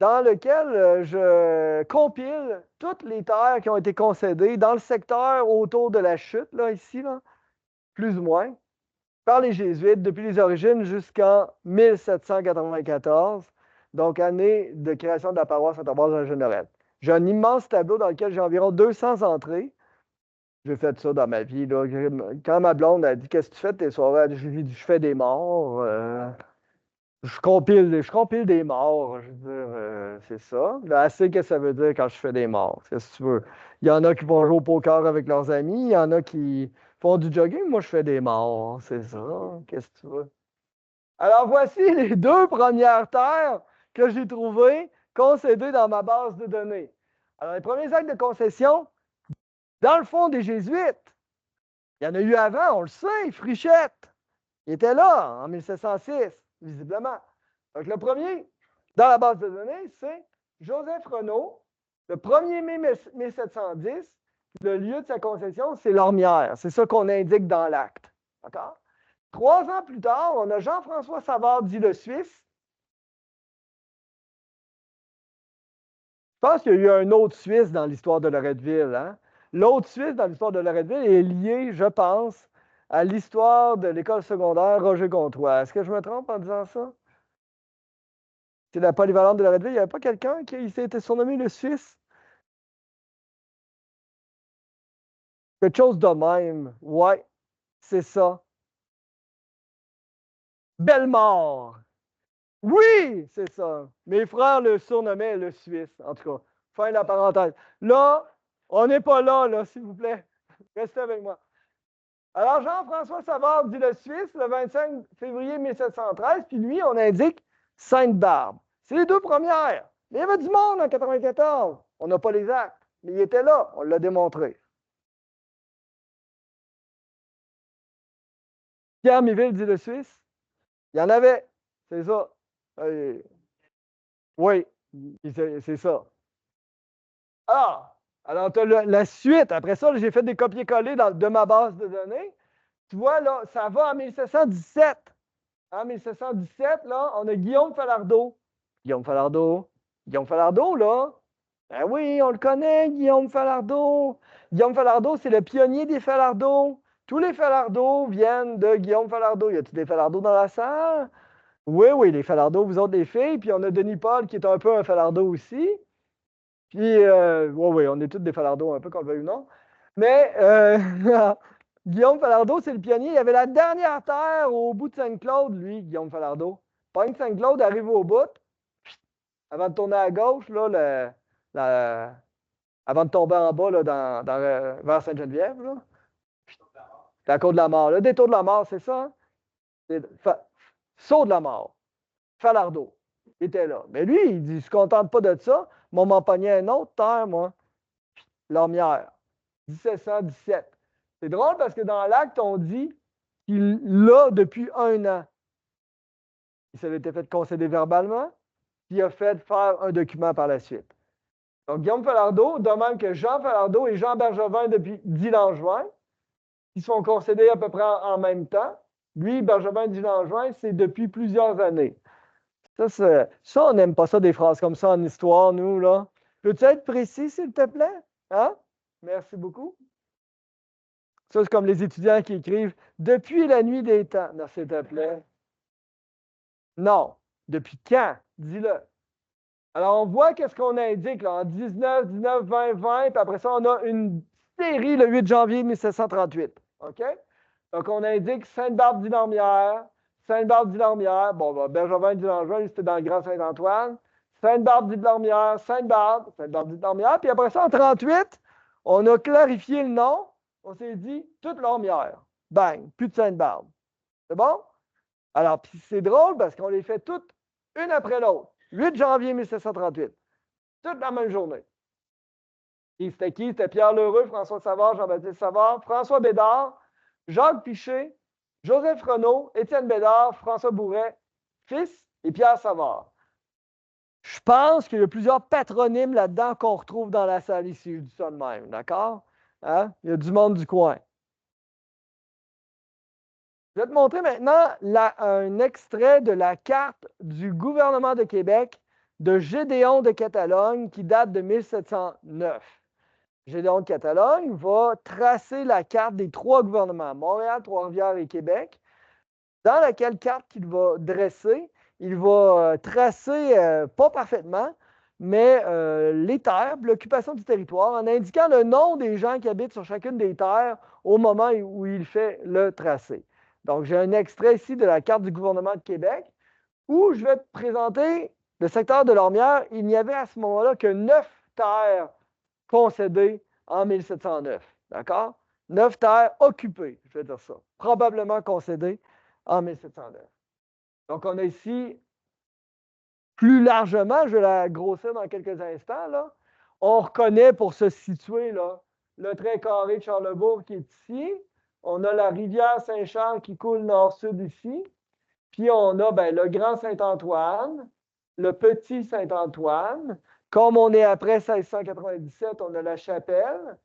dans lequel je compile toutes les terres qui ont été concédées dans le secteur autour de la chute, là, ici, là, plus ou moins, par les Jésuites depuis les origines jusqu'en 1794, donc année de création de la paroisse Sainte-Ambroise de la Jeunnerette. J'ai un immense tableau dans lequel j'ai environ 200 entrées. J'ai fait ça dans ma vie. Là. Quand ma blonde a dit qu'est-ce que tu fais de tes soirées, elle dit, je fais des morts. Je compile des morts. Je veux dire, c'est ça. Là, elle sait ce que ça veut dire quand je fais des morts. Qu'est-ce que tu veux? Il y en a qui vont jouer au poker avec leurs amis. Il y en a qui font du jogging. Moi, je fais des morts. C'est ça. Qu'est-ce que tu veux? Alors, voici les 2 premières terres que j'ai trouvées concédées dans ma base de données. Alors, les premiers actes de concession, dans le fond des Jésuites, il y en a eu avant, on le sait, Frichette. Il était là en 1706, visiblement. Donc, le premier, dans la base de données, c'est Joseph Renaud, le 1er mai 1710. Le lieu de sa concession, c'est l'Ormière. C'est ça qu'on indique dans l'acte. D'accord? 3 ans plus tard, on a Jean-François Savard, dit le Suisse. Je pense qu'il y a eu un autre Suisse dans l'histoire de Loretteville. Hein? L'autre Suisse dans l'histoire de Loretteville est lié, je pense, à l'histoire de l'école secondaire Roger Comtois. Est-ce que je me trompe en disant ça? C'est la polyvalente de Loretteville. Il n'y avait pas quelqu'un qui s'est été surnommé le Suisse? Quelque chose de même. Ouais, c'est ça. Bellemare. Oui, c'est ça. Mes frères le surnommaient le Suisse, en tout cas. Fin de la parenthèse. Là, on n'est pas là, s'il vous plaît. Restez avec moi. Alors, Jean-François Savard dit le Suisse, le 25 février 1713, puis lui, on indique Sainte-Barbe. C'est les 2 premières. Mais il y avait du monde en 94. On n'a pas les actes, mais il était là, on l'a démontré. Pierre Miville dit le Suisse. Il y en avait, c'est ça. Oui, c'est ça. Ah, alors tu as la suite. Après ça, j'ai fait des copier-coller de ma base de données. Tu vois, là, ça va en 1717. En 1717, là, on a Guillaume Falardeau. Guillaume Falardeau. Guillaume Falardeau, là. Ben oui, on le connaît, Guillaume Falardeau. Guillaume Falardeau, c'est le pionnier des Falardeaux. Tous les Falardeaux viennent de Guillaume Falardeau. Y a-t-il des Falardeaux dans la salle? Oui, oui, les Falardeaux, vous autres, les filles. Puis on a Denis Paul qui est un peu un Falardeau aussi. Puis, oui, oui, on est tous des Falardeaux, un peu, qu'on le veuille ou non. Mais Guillaume Falardeau, c'est le pionnier. Il avait la dernière terre au bout de Saint-Claude, lui, Guillaume Falardeau. Pogne Saint-Claude, arrive au bout, avant de tourner à gauche, là, avant de tomber en bas, là, vers Sainte-Geneviève, là. C'est la côte de la mort. Le détour de la mort, c'est ça? Hein? Saut de la mort. Falardeau. Il était là. Mais lui, il dit, je ne se contente pas de ça. Moi, m'en pognais une autre terre, moi. L'ormière. 1717. C'est drôle parce que dans l'acte, on dit qu'il l'a depuis 1 an. Il s'avait été fait concéder verbalement, puis il a fait faire un document par la suite. Donc, Guillaume Falardeau, de même que Jean Falardeau et Jean Bergevin depuis 10 Langevin, qui sont concédés à peu près en même temps. Lui, Bergevin et Langevin, c'est depuis plusieurs années. Ça, on n'aime pas ça, des phrases comme ça en histoire, nous, là. Peux-tu être précis, s'il te plaît? Hein? Merci beaucoup. Ça, c'est comme les étudiants qui écrivent « Depuis la nuit des temps ». Non, s'il te plaît. Non. Depuis quand? Dis-le. Alors, on voit qu'est-ce qu'on indique là, en 19, 19, 20, 20, puis après ça, on a une série le 8 janvier 1738. OK? Donc, on indique Sainte-Barbe-d'Ilormière, Sainte-Barbe-d'Ilormière, bon, ben, Bergevin d'Ilormière, c'était dans le Grand Saint-Antoine, Sainte-Barbe-d'Ilormière, Sainte-Barbe, Sainte-Barbe-d'Ilormière, puis après ça, en 38, on a clarifié le nom, on s'est dit toute l'Ormière. Bang, plus de Sainte-Barbe. C'est bon? Alors, puis c'est drôle parce qu'on les fait toutes une après l'autre. 8 janvier 1738. Toute la même journée. Et c'était qui? C'était Pierre Lheureux, François Savard, Jean-Baptiste Savard, François Bédard, Jacques Piché, Joseph Renaud, Étienne Bédard, François Bourret, fils, et Pierre Savard. Je pense qu'il y a plusieurs patronymes là-dedans qu'on retrouve dans la salle ici. Je dis ça de même, d'accord? Hein? Il y a du monde du coin. Je vais te montrer maintenant un extrait de la carte du gouvernement de Québec de Gédéon de Catalogne qui date de 1709. Gédéon de Catalogne va tracer la carte des 3 gouvernements, Montréal, Trois-Rivières et Québec, dans laquelle carte qu'il va dresser, il va tracer, pas parfaitement, mais les terres, l'occupation du territoire, en indiquant le nom des gens qui habitent sur chacune des terres au moment où il fait le tracé. Donc, j'ai un extrait ici de la carte du gouvernement de Québec où je vais te présenter le secteur de Lormière. Il n'y avait à ce moment-là que 9 terres concédées en 1709. D'accord? 9 terres occupées, je vais dire ça. Probablement concédées en 1709. Donc, on a ici, plus largement, je vais la grossir dans quelques instants, là, on reconnaît pour se situer là, le trait carré de Charlebourg qui est ici. On a la rivière Saint-Charles qui coule nord-sud ici. Puis on a ben, le Grand Saint-Antoine, le Petit Saint-Antoine. Comme on est après 1697, on a la chapelle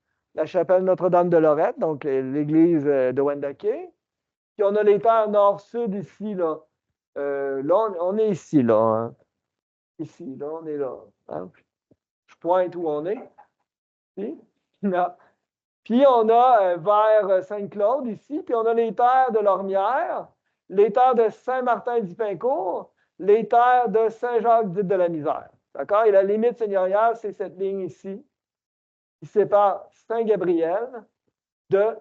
Notre-Dame de Lorette, donc l'église de Wendake. Puis on a les terres nord-sud ici, là. Là, on est ici, là. Hein. Ici, là, on est là. Hein. Je pointe où on est. Ici. Là. Puis on a vers Sainte-Claude ici, puis on a les terres de Lormière, les terres de Saint-Martin-d'Ipincourt, les terres de Saint-Jacques-de-la-Misère. D'accord? Et la limite seigneuriale, c'est cette ligne ici, qui sépare Saint-Gabriel de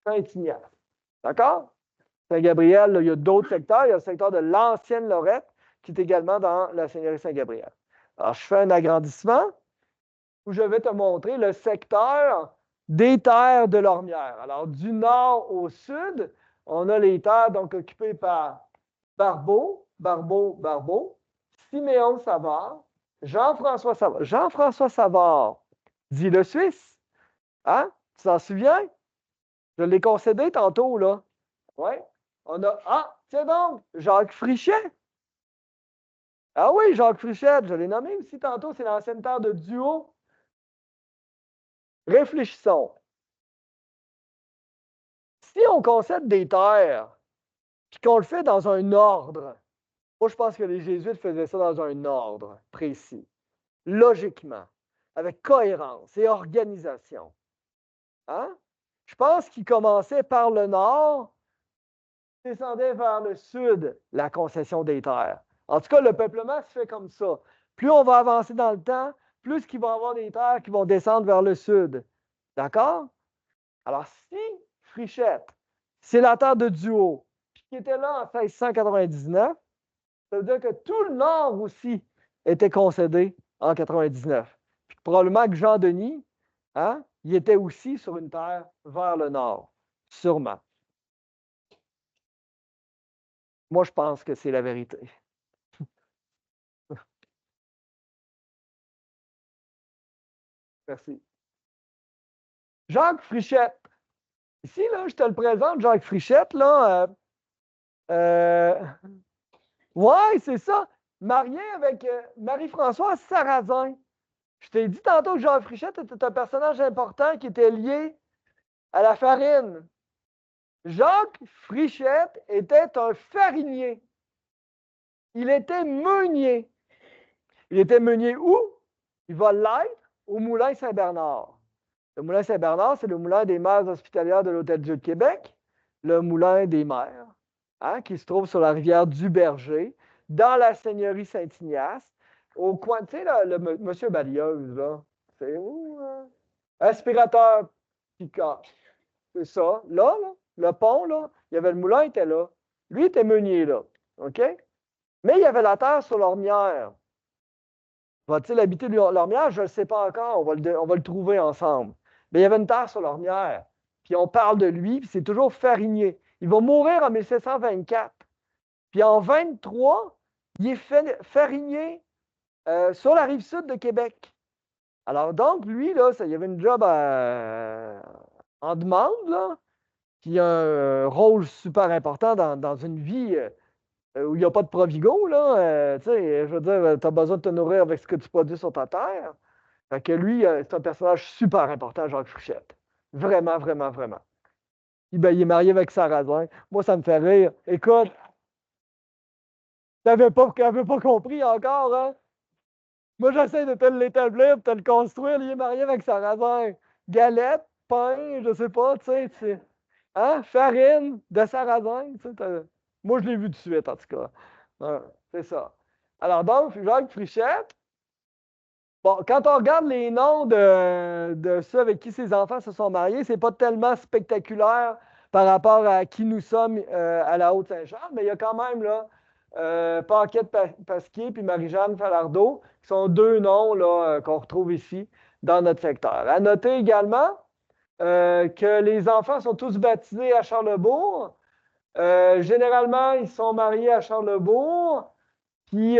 Saint-Ignace. D'accord? Saint-Gabriel, il y a d'autres secteurs. Il y a le secteur de l'ancienne Lorette, qui est également dans la seigneurie Saint-Gabriel. Alors, je fais un agrandissement où je vais te montrer le secteur des terres de Lormière. Alors, du nord au sud, on a les terres donc occupées par Barbeau, Siméon Savard, Jean-François Savard. Jean-François Savard, dit le Suisse. Hein? Tu t'en souviens? Je l'ai concédé tantôt, là. Oui. On a. Ah, tiens donc, Jacques Frichet. Ah oui, Jacques Frichet, je l'ai nommé aussi tantôt, c'est l'ancienne terre de Duo. Réfléchissons. Si on concède des terres, puis qu'on le fait dans un ordre, moi je pense que les Jésuites faisaient ça dans un ordre précis, logiquement, avec cohérence et organisation. Hein? Je pense qu'ils commençaient par le nord, descendaient vers le sud, la concession des terres. En tout cas, le peuplement se fait comme ça. Plus on va avancer dans le temps, plus il va y avoir des terres qui vont descendre vers le sud. D'accord? Alors, si Frichette, c'est la terre de Duo, qui était là en 1699, ça veut dire que tout le nord aussi était concédé en 99. Puis probablement que Jean-Denis, hein, il était aussi sur une terre vers le nord, sûrement. Moi, je pense que c'est la vérité. Merci. Jacques Frichette. Ici, là, je te le présente, Jacques Frichette, là. Ouais, c'est ça. Marié avec Marie-Françoise Sarrazin. Je t'ai dit tantôt que Jacques Frichette était un personnage important qui était lié à la farine. Jacques Frichette était un farinier. Il était meunier. Il était meunier où? Il va l'être au Moulin Saint-Bernard. Le Moulin Saint-Bernard, c'est le moulin des mères hospitalières de l'Hôtel-Dieu de Québec, le moulin des mères, hein, qui se trouve sur la rivière du Berger, dans la seigneurie Saint-Ignace, au coin, tu sais, le monsieur Balieuse, là, c'est où? Aspirateur Picard. C'est ça. Là, le pont, là, il y avait le moulin, il était là. Lui, il était meunier, là. OK? Mais il y avait la terre sur l'ormière. Va-t-il habiter l'ormière? Je ne le sais pas encore. On va le trouver ensemble. Mais il y avait une terre sur l'ormière. Puis on parle de lui, puis c'est toujours Farinier. Il va mourir en 1724. Puis en 23, il est Farinier sur la rive sud de Québec. Alors donc, lui, là, il y avait une job en demande, là, qui a un rôle super important dans une vie où il n'y a pas de Provigo, là. Tu sais, je veux dire, tu as besoin de te nourrir avec ce que tu produis sur ta terre. Fait que lui, c'est un personnage super important, Jacques Frichette. Vraiment, vraiment, vraiment. Ben, il est marié avec Sarrazin. Moi, ça me fait rire. Écoute, t'avais pas compris encore, hein? Moi, j'essaie de te l'établir, de te le construire. Il est marié avec Sarrazin. Galette, pain, je sais pas, tu sais. Hein? Farine de Sarrazin. Moi, je l'ai vu tout de suite, en tout cas. Ouais, c'est ça. Alors, donc, Jacques Frichette. Bon, quand on regarde les noms de ceux avec qui ses enfants se sont mariés, c'est pas tellement spectaculaire par rapport à qui nous sommes à la Haute-Saint-Charles, mais il y a quand même là, Paquette Pasquier puis Marie-Jeanne Falardeau, qui sont deux noms là, qu'on retrouve ici dans notre secteur. À noter également que les enfants sont tous baptisés à Charlesbourg. Généralement, ils sont mariés à Charlesbourg. Puis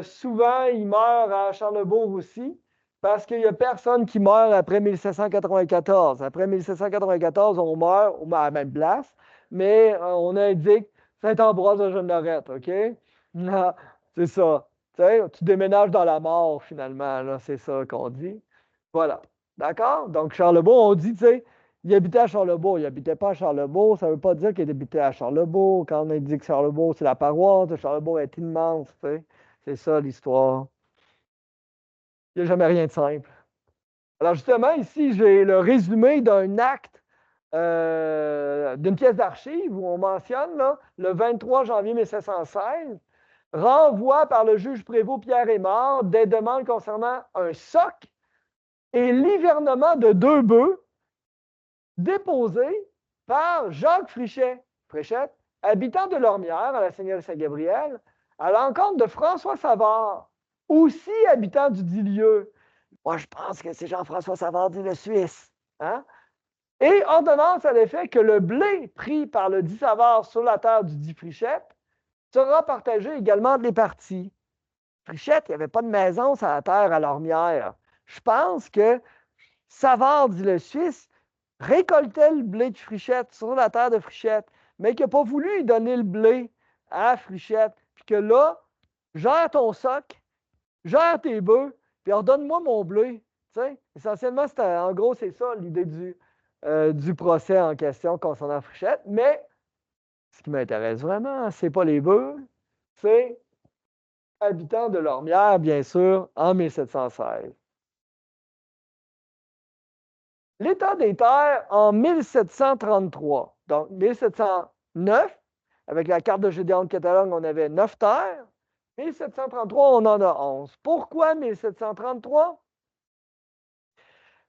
souvent, ils meurent à Charlesbourg aussi, parce qu'il n'y a personne qui meurt après 1794. Après 1794, on meurt à la même place, mais on indique Saint-Ambroise de Jeune-Lorette, OK? Non, c'est ça. Tu sais, tu déménages dans la mort, finalement, là, c'est ça qu'on dit. Voilà. D'accord? Donc, Charlesbourg, on dit, tu sais, il habitait à Charlesbourg. Il n'habitait pas à Charlesbourg. Ça ne veut pas dire qu'il habitait à Charlesbourg. Quand on dit que Charlesbourg, c'est la paroisse, Charlesbourg est immense. Tu sais. C'est ça l'histoire. Il n'y a jamais rien de simple. Alors justement, ici, j'ai le résumé d'un acte d'une pièce d'archives où on mentionne là, le 23 janvier 1716, renvoi par le juge prévôt Pierre Aymard des demandes concernant un soc et l'hivernement de 2 bœufs déposés par Jacques Frichette, habitant de Lormière, à la Seigneurie Saint-Gabriel, à l'encontre de François Savard, aussi habitant du dit lieu. Moi, je pense que c'est Jean-François Savard dit le Suisse. Hein? Et ordonnance à l'effet que le blé pris par le dit Savard sur la terre du dit Frichette sera partagé également entre les parties. Frichette, il n'y avait pas de maison sur la terre à Lormière. Je pense que Savard dit le Suisse récoltait le blé de Frichette sur la terre de Frichette, mais qui n'a pas voulu lui donner le blé à Frichette. Puis que là, gère ton soc, gère tes bœufs, puis redonne-moi mon blé. T'sais? Essentiellement, en gros, c'est ça l'idée du procès en question concernant Frichette. Mais ce qui m'intéresse vraiment, c'est pas les bœufs, c'est habitants de Lormière, bien sûr, en 1716. L'état des terres en 1733. Donc, 1709, avec la carte de Gédéon de Catalogne, on avait 9 terres. 1733, on en a 11. Pourquoi 1733?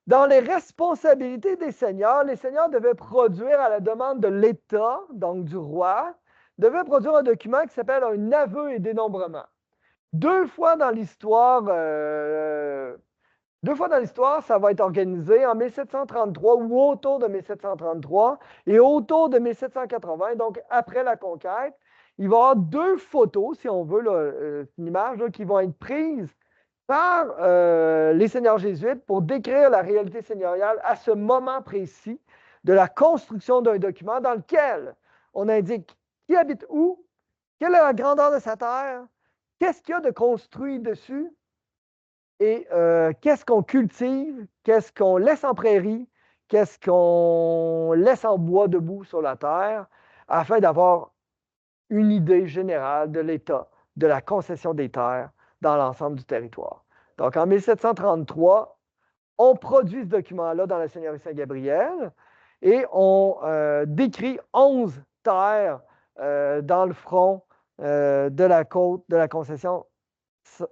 Dans les responsabilités des seigneurs, les seigneurs devaient produire à la demande de l'État, donc du roi, devaient produire un document qui s'appelle un aveu et dénombrement. Deux fois dans l'histoire, ça va être organisé en 1733 ou autour de 1733 et autour de 1780, donc après la conquête. Il va y avoir deux photos, si on veut, là, une image là, qui vont être prises par les seigneurs jésuites pour décrire la réalité seigneuriale à ce moment précis de la construction d'un document dans lequel on indique qui habite où, quelle est la grandeur de sa terre, qu'est-ce qu'il y a de construit dessus et qu'est-ce qu'on cultive, qu'est-ce qu'on laisse en prairie, qu'est-ce qu'on laisse en bois debout sur la terre, afin d'avoir une idée générale de l'état de la concession des terres dans l'ensemble du territoire. Donc, en 1733, on produit ce document-là dans la Seigneurie Saint-Gabriel et on décrit 11 terres dans le front de la côte de la concession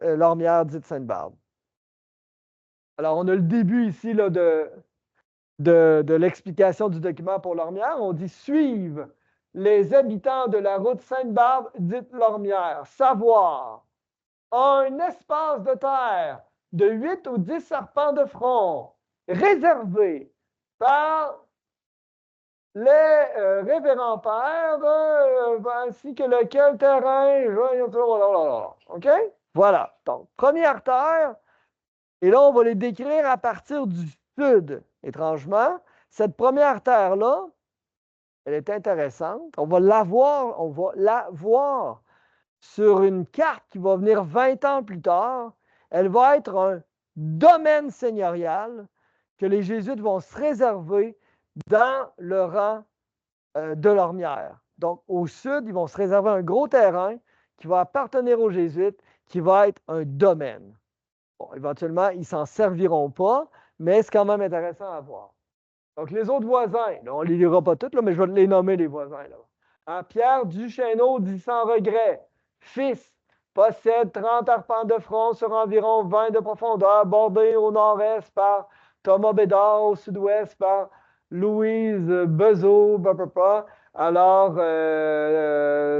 Lormière dite Sainte-Barbe. Alors, on a le début ici là, de l'explication du document pour Lormière. On dit « Suivent les habitants de la route Sainte-Barbe dite Lormière, savoir un espace de terre de 8 ou 10 arpents de front réservé par les révérends pères, ainsi que lequel terrain... OK? Voilà. Donc, première terre, et là, on va les décrire à partir du sud. Étrangement, cette première terre-là, elle est intéressante. On va la voir sur une carte qui va venir 20 ans plus tard. Elle va être un domaine seigneurial que les Jésuites vont se réserver dans le rang de Lormière. Donc, au sud, ils vont se réserver un gros terrain qui va appartenir aux Jésuites, qui va être un domaine. Bon, éventuellement, ils ne s'en serviront pas, mais c'est quand même intéressant à voir. Donc, les autres voisins, là, on ne les lira pas toutes, là, mais je vais les nommer, les voisins. Là. Hein, Pierre Duchesneau dit sans regret, fils, possède 30 arpents de front sur environ 20 de profondeur, bordé au nord-est par Thomas Bédard, au sud-ouest par Louise Bezeau, Alors,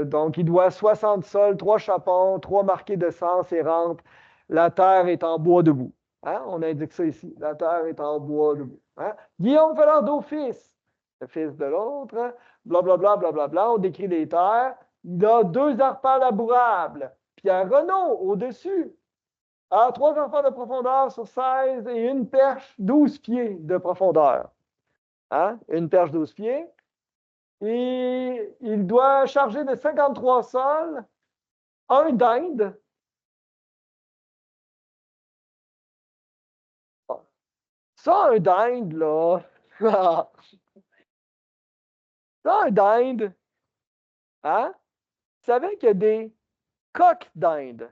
donc, il doit 60 sols, 3 chapons, 3 marqués de sens et rente. La terre est en bois debout. Hein? On indique ça ici. La terre est en bois debout. Hein? Guillaume Falardeau, fils, le fils de l'autre, blablabla, blablabla, on décrit les terres. Il a 2 arpents labourables. Pierre Renaud, au-dessus, a 3 arpents de profondeur sur 16 et une perche 12 pieds de profondeur. Hein? Une perche 12 pieds. Et il doit charger de 53 sols un dinde. Ça, un dinde, là. Ça, un dinde. Hein? Tu savais qu'il y a des coques d'Inde.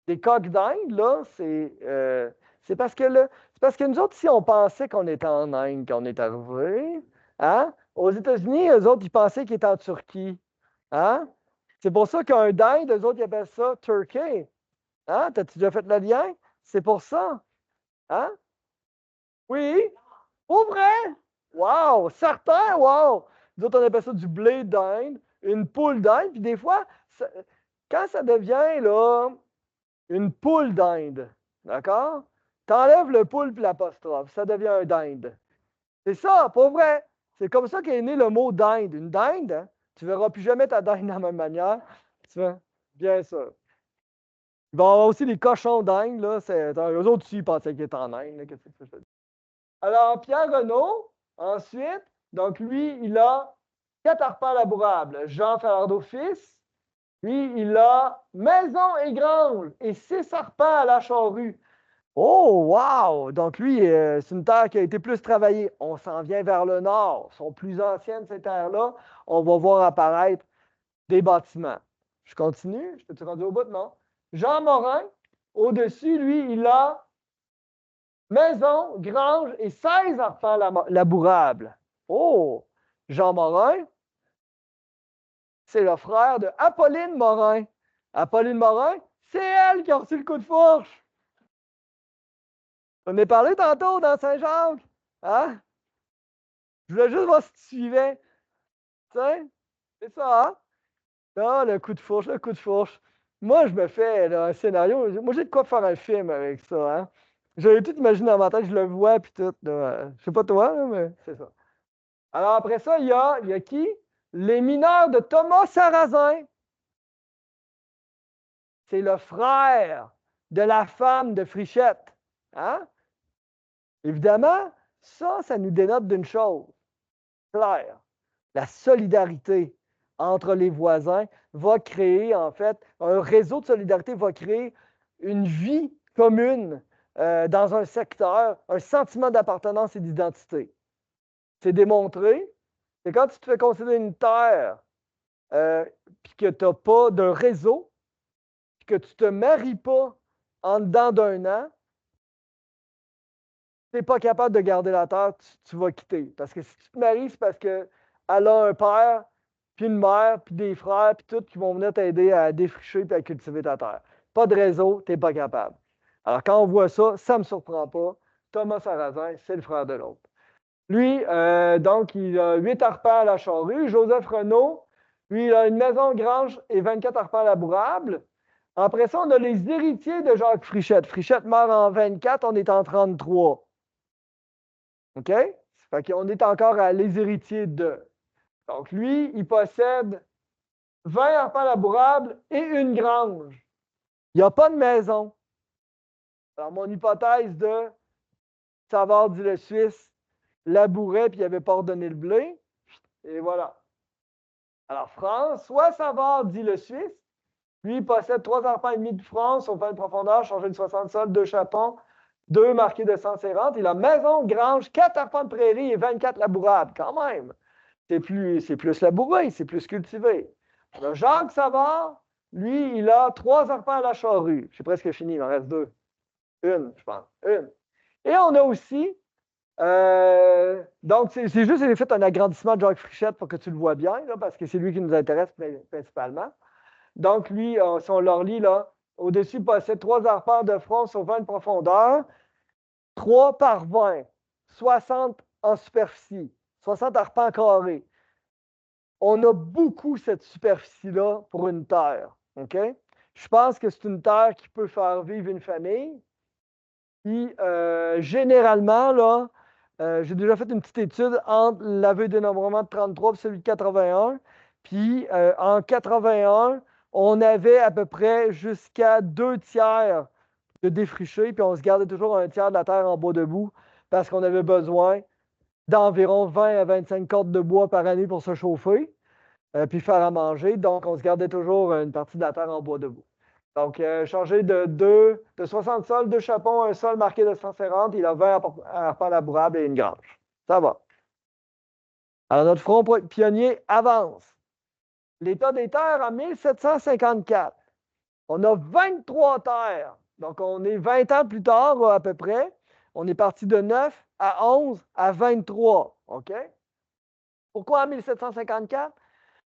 Des coques d'Inde, là, c'est parce que nous autres, si on pensait qu'on était en Inde quand on est arrivé, hein? Aux États-Unis, eux autres, ils pensaient qu'ils étaient en Turquie. Hein? C'est pour ça qu'un dinde, eux autres, ils appellent ça Turkey. Hein? T'as-tu déjà fait le lien? C'est pour ça. Hein? Oui? Pour vrai? Wow! Certains, wow! Nous autres, on appelle ça du blé d'Inde, une poule d'Inde, puis des fois, quand ça devient, là, une poule d'Inde, d'accord? T'enlèves le poule puis l'apostrophe, ça devient un dinde. C'est ça, pas vrai. C'est comme ça qu'est né le mot dinde. Une dinde, hein? Tu ne verras plus jamais ta dinde de la même manière. Tu vois? Bien sûr. Il va y avoir aussi les cochons d'Inde, là. Eux autres aussi, ils pensaient qu'ils étaient en Inde. Là. Qu'est-ce que je te dis? Alors, Pierre Renaud, ensuite, donc lui, il a 4 arpents labourables. Jean Falardeau fils, lui, il a maison et grange et 6 arpents à la charrue. Oh, wow! Donc, lui, c'est une terre qui a été plus travaillée. On s'en vient vers le nord. Sont plus anciennes, ces terres-là. On va voir apparaître des bâtiments. Je continue. Je peux-tu rendu au bout? Non. Jean Morin, au-dessus, lui, il a maison, grange et 16 arpents labourables. Oh! Jean Morin, c'est le frère de Apolline Morin. Apolline Morin, c'est elle qui a reçu le coup de fourche. On en a parlé tantôt dans Saint-Jacques. Hein? Je voulais juste voir si tu suivais. Tu sais? C'est ça, hein? Ah, le coup de fourche, le coup de fourche. Moi, je me fais là, un scénario. Moi, j'ai de quoi faire un film avec ça, hein? J'avais tout imaginé dans ma tête, je le vois, puis tout. Là. Je sais pas toi, là, mais c'est ça. Alors, après ça, il y a qui? Les mineurs de Thomas Sarrazin. C'est le frère de la femme de Frichette. Hein? Évidemment, ça nous dénote d'une chose claire. La solidarité entre les voisins va créer, en fait, un réseau de solidarité va créer une vie commune dans un secteur, un sentiment d'appartenance et d'identité. C'est démontré. C'est quand tu te fais concéder une terre puis que tu n'as pas de réseau, puis que tu ne te maries pas en dedans d'un an, tu n'es pas capable de garder la terre, tu vas quitter. Parce que si tu te maries, c'est parce qu'elle a un père, puis une mère, puis des frères, puis tout, qui vont venir t'aider à défricher et à cultiver ta terre. Pas de réseau, tu n'es pas capable. Alors, quand on voit ça, ça ne me surprend pas. Thomas Sarrazin, c'est le frère de l'autre. Lui, donc, il a 8 arpents à la charrue. Joseph Renaud, lui, il a une maison grange et 24 arpents labourables. Après ça, on a les héritiers de Jacques Frichette. Frichette meurt en 24, on est en 33. OK? Fait qu'on est encore à les héritiers de. Donc, lui, il possède 20 arpents labourables et une grange. Il n'y a pas de maison. Alors, mon hypothèse de Savard dit le Suisse labourait puis il n'avait pas ordonné le blé. Et voilà. Alors, François Savard dit le Suisse. Lui, il possède 3 arpents et demi de France, au fin de profondeur, changé de 60 sols, 2 chapons, 2 marqués de 150. Il a maison, grange, 4 arpents de prairie et 24 labourables, quand même. C'est plus labouré, c'est plus cultivé. Alors, Jacques Savard, lui, il a 3 arpents à la charrue. J'ai presque fini, il m'en reste 2. Une, je pense. Une. Et on a aussi, donc, c'est juste, j'ai fait un agrandissement de Jacques Frichette pour que tu le vois bien, là, parce que c'est lui qui nous intéresse principalement. Donc, lui, si on leur lit, là, au-dessus, il possède 3 arpents de front sur 20 de profondeur, 3 par 20, 60 en superficie, 60 arpents carrés. On a beaucoup cette superficie-là pour une terre. OK? Je pense que c'est une terre qui peut faire vivre une famille. Puis, généralement, là, j'ai déjà fait une petite étude entre l'aveu de dénombrement de 33 et celui de 81. Puis, en 81, on avait à peu près jusqu'à 2 tiers de défriché, puis on se gardait toujours un tiers de la terre en bois debout parce qu'on avait besoin d'environ 20 à 25 cordes de bois par année pour se chauffer, puis faire à manger. Donc, on se gardait toujours une partie de la terre en bois debout. Donc, chargé de 60 sols, 2 chapons, un sol marqué de 150, il a 20 arpents labourables et une grange. Ça va. Alors, notre front pionnier avance. L'état des terres en 1754. On a 23 terres. Donc, on est 20 ans plus tard, à peu près. On est parti de 9 à 11 à 23. OK? Pourquoi en 1754?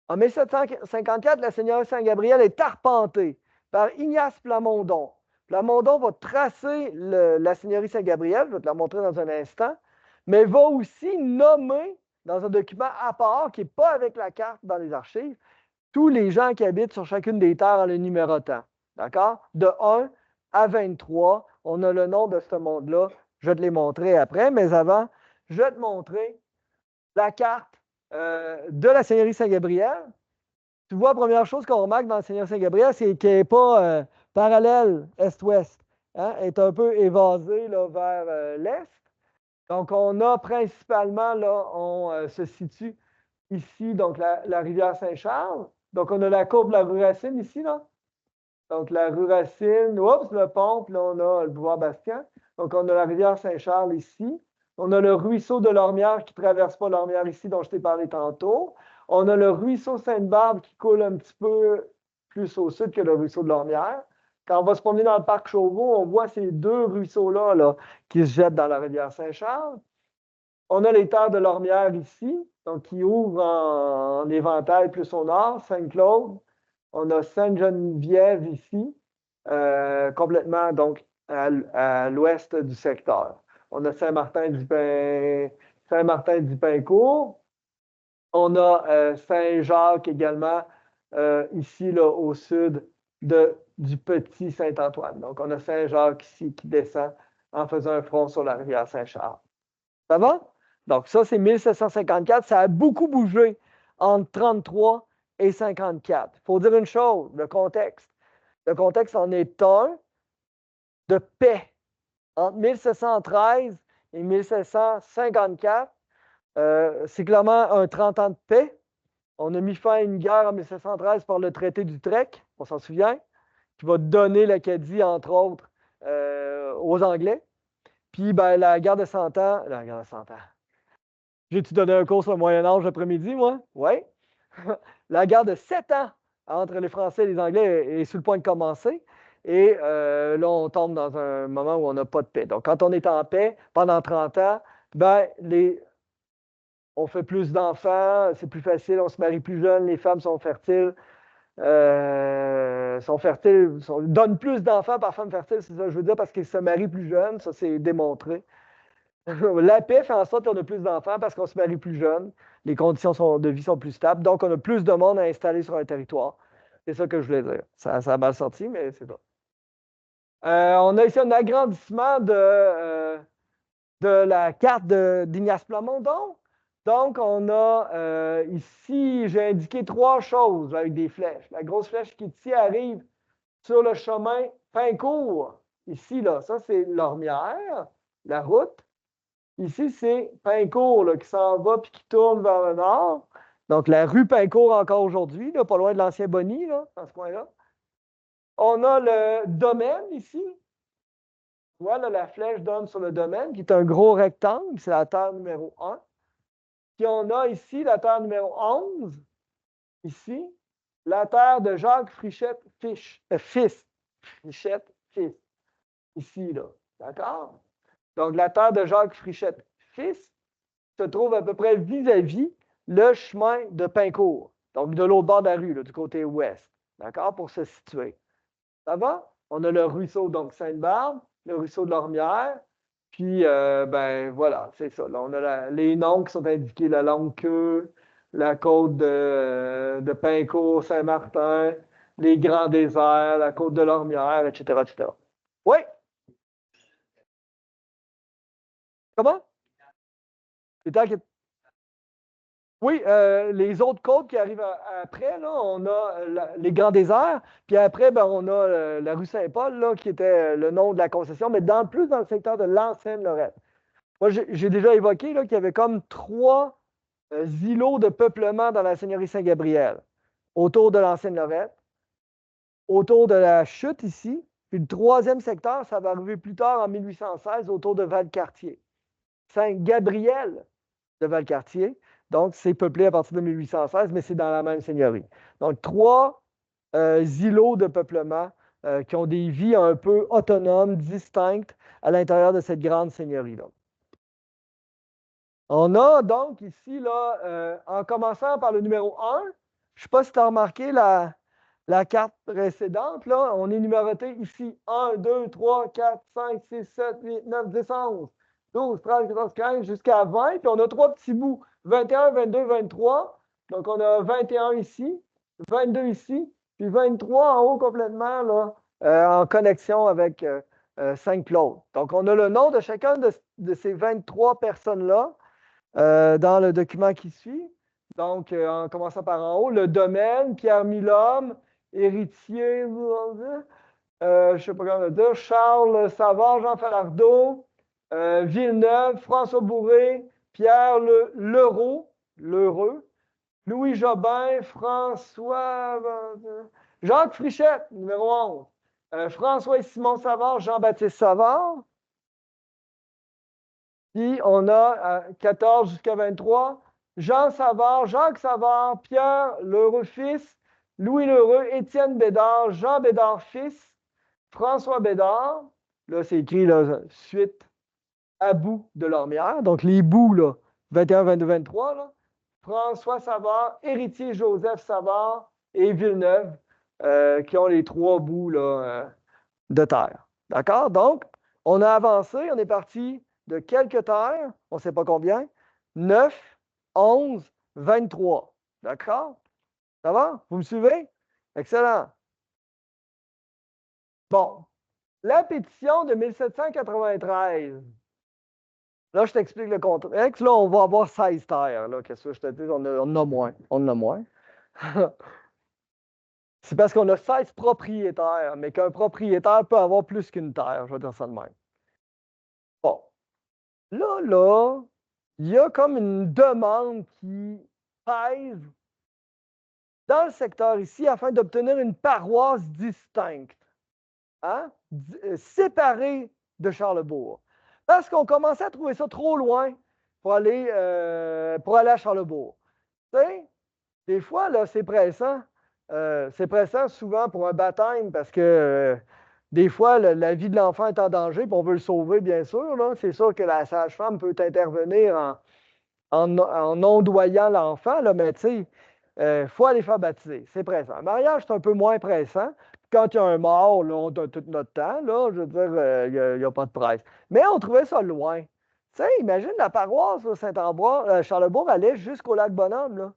En 1754, la seigneurie Saint-Gabriel est arpentée par Ignace Plamondon. Plamondon va tracer la seigneurie Saint-Gabriel, je vais te la montrer dans un instant, mais va aussi nommer dans un document à part, qui n'est pas avec la carte dans les archives, tous les gens qui habitent sur chacune des terres en les numérotant. D'accord? De 1 à 23, on a le nom de ce monde-là. Je vais te les montrer après, mais avant, je vais te montrer la carte de la seigneurie Saint-Gabriel. Tu vois, la première chose qu'on remarque dans la seigneurie Saint-Gabriel, c'est qu'elle n'est pas parallèle est-ouest. Hein? Elle est un peu évasée là, vers l'est. Donc, on a principalement, là, on se situe ici, donc la rivière Saint-Charles. Donc, on a la courbe de la rue Racine ici, là. Donc, la rue Racine, oups, le pont, puis là, on a le boulevard Bastien. Donc, on a la rivière Saint-Charles ici. On a le ruisseau de Lormière qui ne traverse pas Lormière ici, dont je t'ai parlé tantôt. On a le ruisseau Sainte-Barbe qui coule un petit peu plus au sud que le ruisseau de Lormière. Quand on va se promener dans le parc Chauveau, on voit ces 2 ruisseaux-là là, qui se jettent dans la rivière Saint-Charles. On a les terres de Lormière ici, donc qui ouvrent en éventail plus au nord, Saint-Claude. On a Sainte-Geneviève ici, complètement donc à l'ouest du secteur. On a Saint-Martin-du-Pincourt. On a Saint-Jacques également, ici là, au sud du petit Saint-Antoine. Donc, on a Saint-Jacques ici qui descend en faisant un front sur la rivière Saint-Charles. Ça va? Donc, ça, c'est 1754. Ça a beaucoup bougé entre 33 et 54. Il faut dire une chose, le contexte. Le contexte en est un. de paix entre 1713 et 1754. C'est clairement un 30 ans de paix. On a mis fin à une guerre en 1713 par le traité d'Utrecht, on s'en souvient, qui va donner l'Acadie, entre autres, aux Anglais. Puis ben, la guerre de 100 ans, la guerre de 100 ans. J'ai-tu donné un cours sur le Moyen-Âge l'après-midi, moi? Oui. La guerre de 7 ans entre les Français et les Anglais est sur le point de commencer. Et là, on tombe dans un moment où on n'a pas de paix. Donc, quand on est en paix pendant 30 ans, ben, on fait plus d'enfants, c'est plus facile, on se marie plus jeune, les femmes sont fertiles. Donnent plus d'enfants par femme fertile, c'est ça que je veux dire, parce qu'ils se marient plus jeunes, ça c'est démontré. La paix fait en sorte qu'on a plus d'enfants parce qu'on se marie plus jeune, les conditions de vie sont plus stables, donc on a plus de monde à installer sur un territoire. C'est ça que je voulais dire. Ça a mal sorti, mais c'est ça. On a ici un agrandissement de la carte d'Ignace Plamondon. Donc, on a ici, j'ai indiqué 3 choses avec des flèches. La grosse flèche qui ici arrive sur le chemin Pincourt. Ici, là, ça, c'est Lormière, la route. Ici, c'est Pincourt là, qui s'en va puis qui tourne vers le nord. Donc, la rue Pincourt encore aujourd'hui, là, pas loin de l'ancien Bonny, là, dans ce coin-là. On a le domaine ici. Voilà, la flèche donne sur le domaine, qui est un gros rectangle, c'est la terre numéro 1. Puis on a ici la terre numéro 11, ici, la terre de Jacques Frichette fils. Frichette fils. Ici, là. D'accord? Donc, la terre de Jacques Frichette fils se trouve à peu près vis-à-vis le chemin de Pincourt. Donc, de l'autre bord de la rue, là, du côté ouest. D'accord? Pour se situer. Ça va? On a le ruisseau, donc Sainte-Barbe, le ruisseau de l'Ormière. Puis, ben voilà, c'est ça. Là, on a les noms qui sont indiqués, la Longue Queue, la côte de Pincourt, Saint-Martin, les Grands Déserts, la côte de l'Ormière, etc., etc. Oui? Comment? C'est tant que... Oui, les autres côtes qui arrivent après, là, on a les Grands Déserts, puis après, ben, on a la rue Saint-Paul, là, qui était le nom de la concession, mais plus dans le secteur de l'ancienne Lorette. Moi, j'ai déjà évoqué qu'il y avait comme 3 îlots de peuplement dans la seigneurie Saint-Gabriel, autour de l'ancienne Lorette, autour de la chute ici, puis le 3e secteur, ça va arriver plus tard en 1816, autour de Valcartier. Saint-Gabriel de Valcartier. Donc, c'est peuplé à partir de 1816, mais c'est dans la même seigneurie. Donc, 3 îlots de peuplement qui ont des vies un peu autonomes, distinctes à l'intérieur de cette grande seigneurie-là. On a donc ici, là, en commençant par le numéro 1, je ne sais pas si tu as remarqué la carte précédente, là, on est numéroté ici 1, 2, 3, 4, 5, 6, 7, 8, 9, 10, 11, 12, 13, 14, 15, jusqu'à 20. Puis on a 3 petits bouts, 21, 22, 23. Donc on a 21 ici, 22 ici, puis 23 en haut complètement, là, en connexion avec Saint-Claude. Donc on a le nom de chacun de ces 23 personnes-là dans le document qui suit. Donc, en commençant par en haut, le domaine, Pierre Milhomme, héritier, je ne sais pas comment le dire, Charles Savard, Jean Falardeau, Villeneuve, François Bourré, Pierre Lheureux, Louis Jobin, François, Jacques Frichette, numéro 11, François et Simon Savard, Jean-Baptiste Savard. Puis on a 14 jusqu'à 23, Jean Savard, Jacques Savard, Pierre Lheureux fils, Louis Lheureux, Étienne Bédard, Jean Bédard fils, François Bédard. Là, c'est écrit là, suite à bout de l'Ormière. Donc les bouts, là, 21, 22, 23, là. François Savard, héritier Joseph Savard et Villeneuve, qui ont les 3 bouts là, de terre. D'accord? Donc, on a avancé, on est parti de quelques terres, on ne sait pas combien, 9, 11, 23. D'accord? Ça va? Vous me suivez? Excellent. Bon. La pétition de 1793. Là, je t'explique le contexte. Là, on va avoir 16 terres. Qu'est-ce que je te dis? On en a moins. On en a moins. C'est parce qu'on a 16 propriétaires, mais qu'un propriétaire peut avoir plus qu'une terre, je vais dire ça de même. Bon. Là, il y a comme une demande qui pèse dans le secteur ici afin d'obtenir une paroisse distincte, hein? Séparée de Charlesbourg. Parce qu'on commençait à trouver ça trop loin pour aller à Charlesbourg. Tu sais, des fois, là, c'est pressant. C'est pressant souvent pour un baptême parce que des fois, la vie de l'enfant est en danger et on veut le sauver, bien sûr. Là. C'est sûr que la sage-femme peut intervenir en ondoyant l'enfant, là, mais tu sais, il faut aller faire baptiser. C'est pressant. Le mariage, c'est un peu moins pressant. Quand il y a un mort, là, on a tout notre temps. Là, je veux dire, il n'y a pas de presse. Mais on trouvait ça loin. Tu sais, imagine la paroisse là, Saint-Ambroise, Charlesbourg allait jusqu'au lac Bonhomme, là,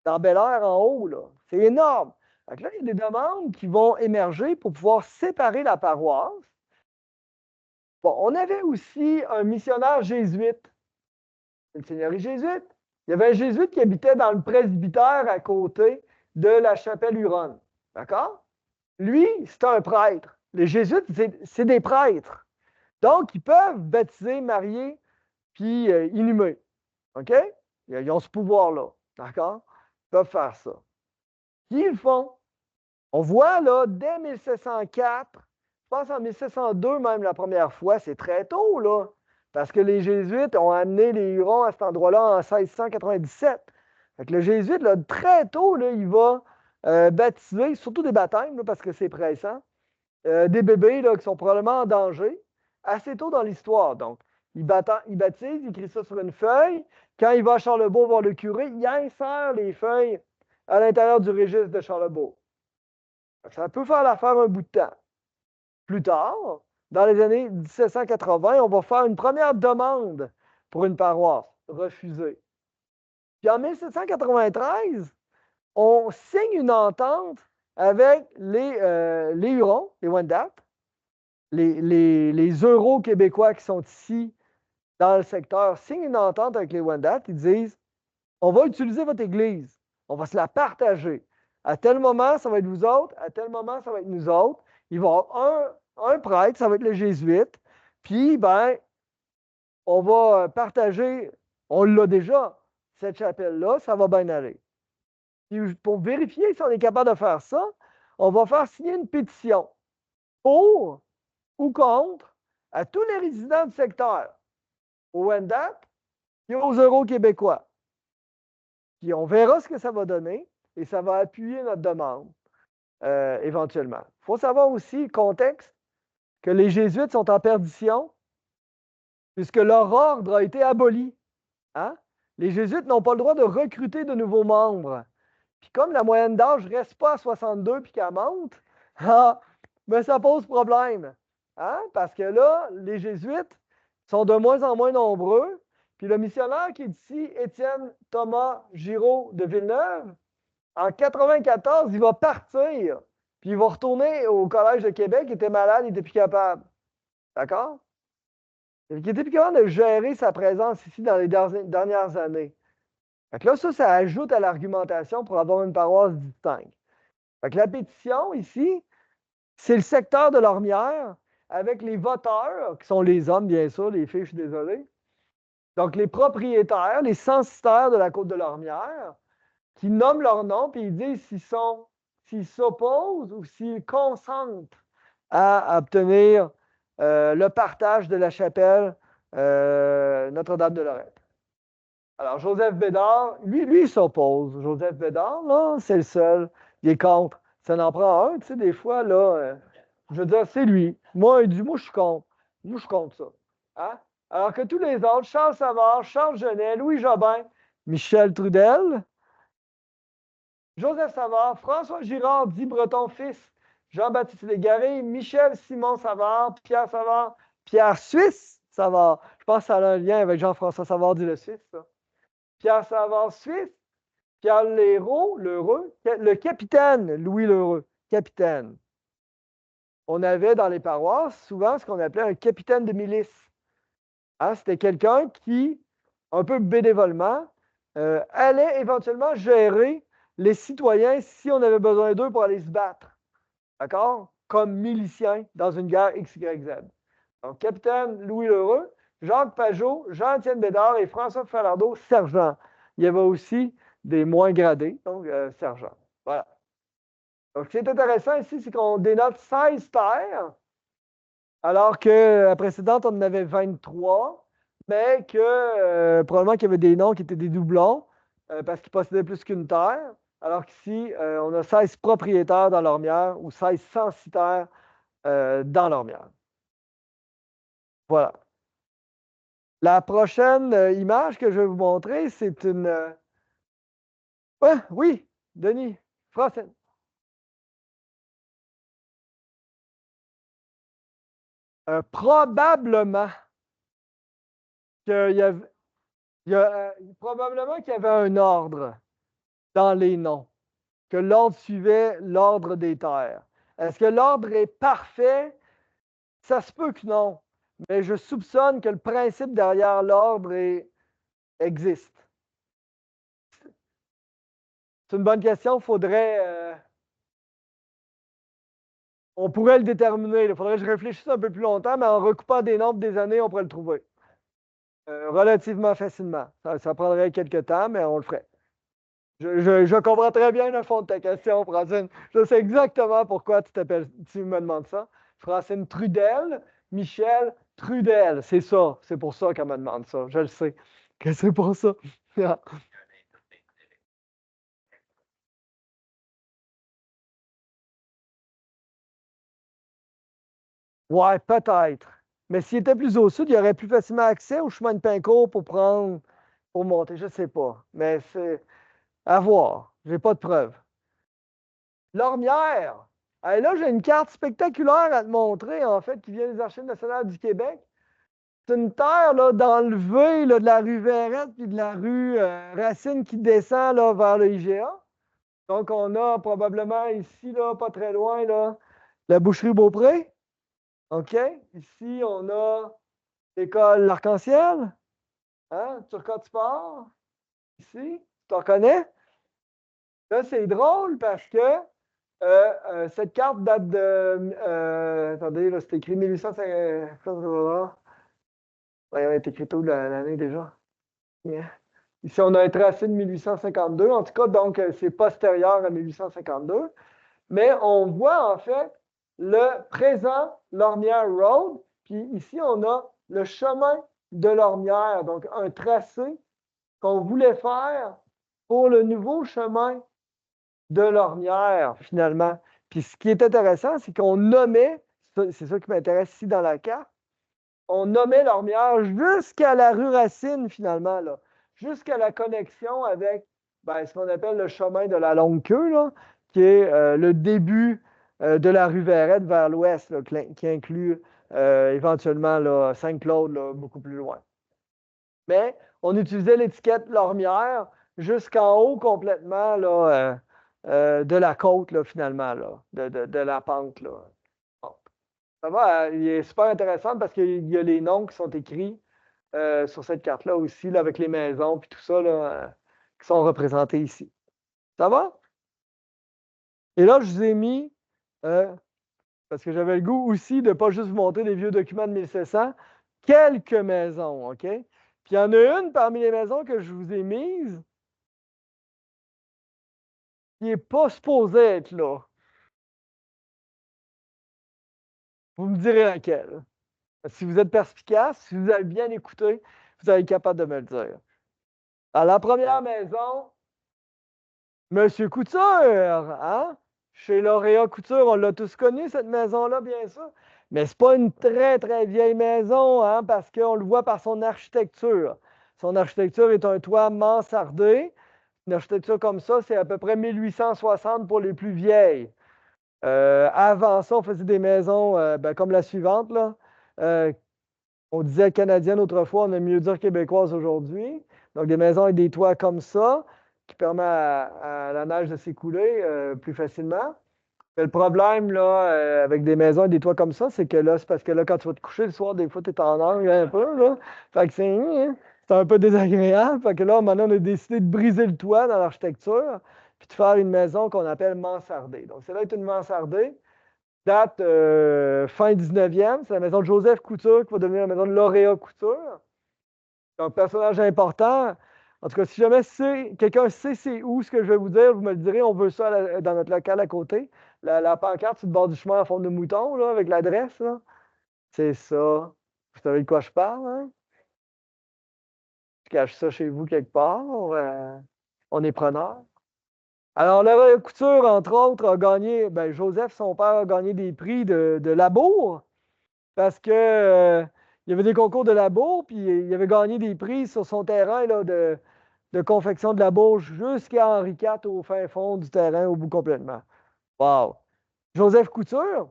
dans Bel-Air en haut. Là. C'est énorme. Donc là, il y a des demandes qui vont émerger pour pouvoir séparer la paroisse. Bon, on avait aussi un missionnaire jésuite. Une seigneurie jésuite. Il y avait un jésuite qui habitait dans le presbytère à côté de la chapelle Huronne. D'accord? Lui, c'est un prêtre. Les jésuites, c'est des prêtres. Donc, ils peuvent baptiser, marier, puis inhumer. OK? Ils ont ce pouvoir-là. D'accord? Ils peuvent faire ça. Qui ils font? On voit, là, dès 1704, je pense en 1702 même la première fois, c'est très tôt, là. Parce que les Jésuites ont amené les Hurons à cet endroit-là en 1697. Fait que le Jésuite, là, très tôt, là, il va baptiser, surtout des baptêmes, là, parce que c'est pressant, des bébés là, qui sont probablement en danger, assez tôt dans l'histoire. Donc, il baptise, il écrit ça sur une feuille. Quand il va à Charlesbourg voir le curé, il insère les feuilles à l'intérieur du registre de Charlesbourg. Ça peut faire l'affaire un bout de temps. Plus tard, dans les années 1780, on va faire une première demande pour une paroisse, refusée. Puis en 1793, on signe une entente avec les Hurons, les Wendat, les Euro-Québécois qui sont ici dans le secteur, signent une entente avec les Wendat. Ils disent, on va utiliser votre église, on va se la partager. À tel moment, ça va être vous autres, à tel moment, ça va être nous autres. Il va y avoir un prêtre, ça va être le jésuite, puis, ben, on va partager, on l'a déjà, cette chapelle-là, ça va bien aller. Puis, pour vérifier si on est capable de faire ça, on va faire signer une pétition pour ou contre à tous les résidents du secteur, aux Wendat et aux Euro-Québécois. Puis, on verra ce que ça va donner et ça va appuyer notre demande. Éventuellement. Il faut savoir aussi le contexte que les Jésuites sont en perdition puisque leur ordre a été aboli. Hein? Les Jésuites n'ont pas le droit de recruter de nouveaux membres. Puis comme la moyenne d'âge ne reste pas à 62 puis qu'elle monte, mais ça pose problème. Hein? Parce que là, les Jésuites sont de moins en moins nombreux. Puis le missionnaire qui est ici, Étienne Thomas Giraud de Villeneuve, en 1994, il va partir, puis il va retourner au Collège de Québec. Il était malade, il n'était plus capable. D'accord? Il était plus capable de gérer sa présence ici dans les dernières années. Fait que là, ça ajoute à l'argumentation pour avoir une paroisse distincte. Fait que la pétition, ici, c'est le secteur de Lormière avec les voteurs, qui sont les hommes, bien sûr, les filles, je suis désolé. Donc, les propriétaires, les censitaires de la côte de Lormière, qui nomment leur nom, puis ils disent s'ils s'opposent ou s'ils consentent à obtenir le partage de la chapelle Notre-Dame de Lorette. Alors, Joseph Bédard, lui, il s'oppose. Joseph Bédard, là, c'est le seul. Il est contre. Ça en prend un, tu sais, des fois, là, je veux dire, c'est lui. Moi, il dit, moi, je suis contre. Moi, je suis contre ça. Hein? Alors que tous les autres, Charles Savard, Charles Genet, Louis Jobin, Michel Trudel, Joseph Savard, François Girard, dit Breton fils, Jean-Baptiste Légaré, Michel Simon Savard, Pierre Suisse Savard. Je pense que ça a un lien avec Jean-François Savard dit le Suisse, ça. Pierre Savard Suisse, Pierre Lheureux, le capitaine Louis Lheureux, capitaine. On avait dans les paroisses souvent ce qu'on appelait un capitaine de milice. Hein, c'était quelqu'un qui, un peu bénévolement, allait éventuellement gérer les citoyens si on avait besoin d'eux pour aller se battre. D'accord? Comme miliciens dans une guerre XYZ. Donc, capitaine Louis Lheureux, Jacques Pajot, Jean-Étienne Bédard et François Falardeau, sergent. Il y avait aussi des moins gradés, donc sergent. Voilà. Donc, ce qui est intéressant ici, c'est qu'on dénote 16 terres, alors que la précédente, on en avait 23, mais que probablement qu'il y avait des noms qui étaient des doublons parce qu'ils possédaient plus qu'une terre, alors qu'ici, on a 16 propriétaires dans l'ormière ou 16 censitaires dans l'ormière. Voilà. La prochaine image que je vais vous montrer, c'est une... Ouais, oui, Denis, français. Probablement qu'il y avait, probablement qu'il y avait un ordre dans les noms, que l'ordre suivait l'ordre des terres. Est-ce que l'ordre est parfait? Ça se peut que non, mais je soupçonne que le principe derrière l'ordre existe. C'est une bonne question, on pourrait le déterminer. Il faudrait que je réfléchisse un peu plus longtemps, mais en recoupant des nombres des années, on pourrait le trouver. Relativement facilement. Ça prendrait quelques temps, mais on le ferait. Je comprends très bien le fond de ta question, Francine. Je sais exactement pourquoi tu me demandes ça. Francine Trudel, Michel Trudel, c'est ça. C'est pour ça qu'elle me demande ça. Je le sais. Que c'est pour ça. Ouais, peut-être. Mais s'il était plus au sud, il y aurait plus facilement accès au chemin de Pincourt pour monter. Je ne sais pas. Mais c'est à voir. Je n'ai pas de preuves. L'Ormière. Hey, là, j'ai une carte spectaculaire à te montrer, en fait, qui vient des Archives nationales du Québec. C'est une terre là, d'enlever de la rue Verrette puis de la rue Racine qui descend là, vers le IGA. Donc, on a probablement ici, là, pas très loin, là, la boucherie Beaupré. OK? Ici, on a l'école L'Arc-en-Ciel. Hein? Turcotte Sport. Ici. Tu te reconnais? Là, c'est drôle parce que cette carte date de. Attendez, là, c'est écrit 1850. Ouais, elle est écrite où l'année déjà? Yeah. Ici, on a un tracé de 1852. En tout cas, donc, c'est postérieur à 1852. Mais on voit en fait le présent Lormière Road. Puis ici, on a le chemin de Lormière. Donc, un tracé qu'on voulait faire pour le nouveau chemin de Lormière, finalement. Puis ce qui est intéressant, c'est qu'on nommait, c'est ça qui m'intéresse ici dans la carte, on nommait Lormière jusqu'à la rue Racine, finalement, là, jusqu'à la connexion avec ce qu'on appelle le chemin de la Longue Queue, là, qui est le début de la rue Verrette vers l'ouest, là, qui inclut éventuellement là, Saint-Claude, là, beaucoup plus loin. Mais on utilisait l'étiquette Lormière jusqu'en haut complètement là, de la côte, là, finalement, là, de la pente. Là. Bon. Ça va, il est super intéressant parce qu'il y a les noms qui sont écrits sur cette carte-là aussi, là, avec les maisons et tout ça, là, qui sont représentés ici. Ça va? Et là, je vous ai mis, parce que j'avais le goût aussi de ne pas juste vous montrer des vieux documents de 1700, quelques maisons, OK? Puis il y en a une parmi les maisons que je vous ai mises qui n'est pas supposée être là. Vous me direz laquelle. Si vous êtes perspicace, si vous avez bien écouté, vous allez être capable de me le dire. À la première maison, Monsieur Couture, hein? Chez Lauréat Couture, on l'a tous connu, cette maison-là, bien sûr. Mais ce n'est pas une très, très vieille maison, hein, parce qu'on le voit par son architecture. Son architecture est un toit mansardé. Une architecture comme ça, c'est à peu près 1860 pour les plus vieilles. Avant ça, on faisait des maisons comme la suivante. Là. On disait canadienne autrefois, on aime mieux dire québécoise aujourd'hui. Donc, des maisons avec des toits comme ça, qui permet à la neige de s'écouler plus facilement. Mais le problème là, avec des maisons et des toits comme ça, c'est que là, c'est parce que là, quand tu vas te coucher le soir, des fois, tu es en angle un peu. Là. Fait que c'est un peu désagréable. Fait que là, maintenant, on a décidé de briser le toit dans l'architecture. puis de faire une maison qu'on appelle mansardée. Donc, ça va être une mansardée, date fin 19e. C'est la maison de Joseph Couture qui va devenir la maison de Lauréat Couture. Donc, personnage important. En tout cas, si jamais quelqu'un sait c'est où ce que je vais vous dire, vous me le direz, on veut ça dans notre local à côté. La pancarte sur le bord du chemin en forme de mouton, là, avec l'adresse, là. C'est ça. Vous savez de quoi je parle, hein? Je cache ça chez vous quelque part. On est preneur. Alors, Lauréat Couture, entre autres, a gagné, ben, Joseph, son père, a gagné des prix de labour parce que, il y avait des concours de labour, puis il avait gagné des prix sur son terrain là, de confection de labour jusqu'à Henri IV au fin fond du terrain, au bout complètement. Wow! Joseph Couture,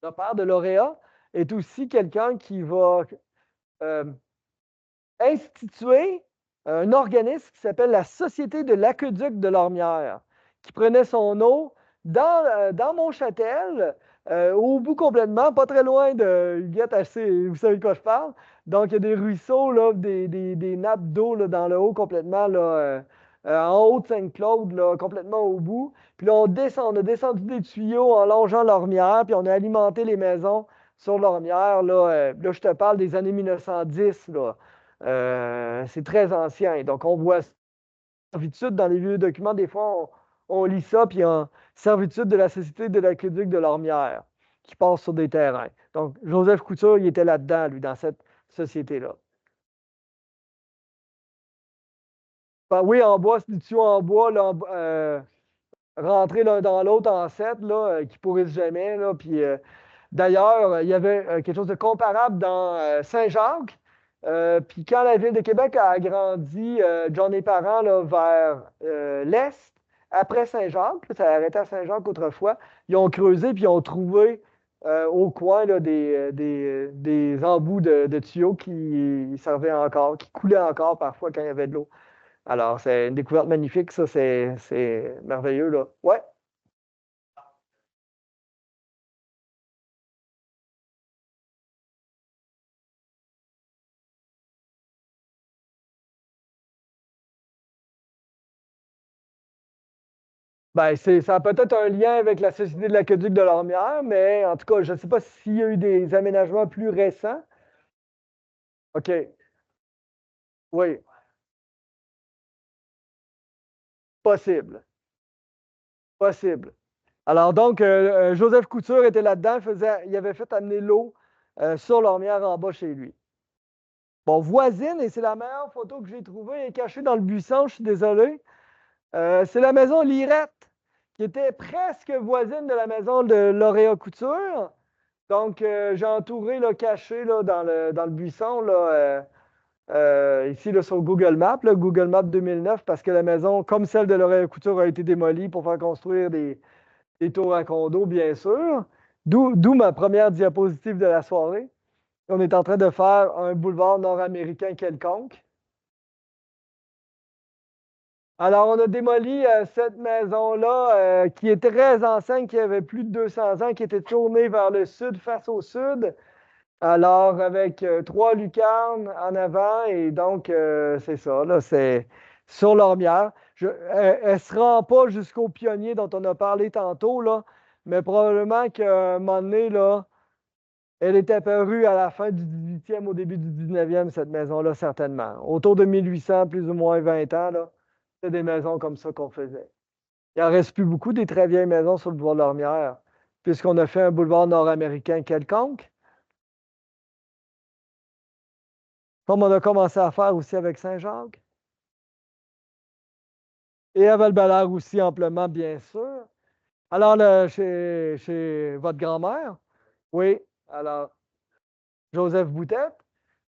le père de lauréat, est aussi quelqu'un qui va euh, instituer un organisme qui s'appelle la Société de l'aqueduc de Lormière, qui prenait son eau dans Montchâtel, au bout complètement, pas très loin de Huguette, vous savez de quoi je parle. Donc, il y a des ruisseaux, là, des nappes d'eau là, dans le haut complètement, là, en haut de Saint-Claude, là, complètement au bout. Puis là, on a descendu des tuyaux en longeant Lormière, puis on a alimenté les maisons sur Lormière. Là, je te parle des années 1910, là. C'est très ancien. Donc, on voit servitude dans les vieux documents. Des fois, on lit ça, puis en servitude de la Société de l'aqueduc de Lormière, qui passe sur des terrains. Donc, Joseph Couture, il était là-dedans, lui, dans cette société-là. Ben oui, en bois, c'est du tuyau en bois, là, rentrés l'un dans l'autre en sept, là, qui pourrissent jamais. Là, puis, d'ailleurs, il y avait quelque chose de comparable dans Saint-Jacques. Puis quand la ville de Québec a agrandi John et Parent là, vers l'est, après Saint-Jacques, ça a arrêté à Saint-Jacques autrefois, ils ont creusé puis ils ont trouvé au coin là, des embouts de tuyaux qui servaient encore, qui coulaient encore parfois quand il y avait de l'eau. Alors, c'est une découverte magnifique, ça, c'est merveilleux, là. Ouais. Ben, ça a peut-être un lien avec la Société de l'aqueduc de Lormière, mais en tout cas, je ne sais pas s'il y a eu des aménagements plus récents. OK, oui, possible, possible. Alors donc, Joseph Couture était là-dedans, il avait fait amener l'eau sur Lormière en bas chez lui. Bon, voisine, et c'est la meilleure photo que j'ai trouvée, elle est cachée dans le buisson, je suis désolé. C'est la maison Lirette, qui était presque voisine de la maison de Lauréat Couture. Donc, j'ai entouré, là, caché là, dans le buisson, là, ici là, sur Google Maps, là, Google Maps 2009, parce que la maison, comme celle de Lauréat Couture, a été démolie pour faire construire des tours à condos, bien sûr. D'où ma première diapositive de la soirée. On est en train de faire un boulevard nord-américain quelconque. Alors, on a démoli cette maison-là qui est très ancienne, qui avait plus de 200 ans, qui était tournée vers le sud, face au sud. Alors, avec trois lucarnes en avant, et donc, c'est ça, là, c'est sur l'ormière. Elle ne se rend pas jusqu'au pionnier dont on a parlé tantôt, là, mais probablement qu'à un moment donné, là, elle est apparue à la fin du 18e, au début du 19e, cette maison-là, certainement. Autour de 1800, plus ou moins 20 ans, là, c'était des maisons comme ça qu'on faisait. Il n'en reste plus beaucoup des très vieilles maisons sur le boulevard de l'Ormière, puisqu'on a fait un boulevard nord-américain quelconque, comme on a commencé à faire aussi avec Saint-Jacques. Et à val aussi, amplement, bien sûr. Alors, chez votre grand-mère, oui. Alors, Joseph Boutette.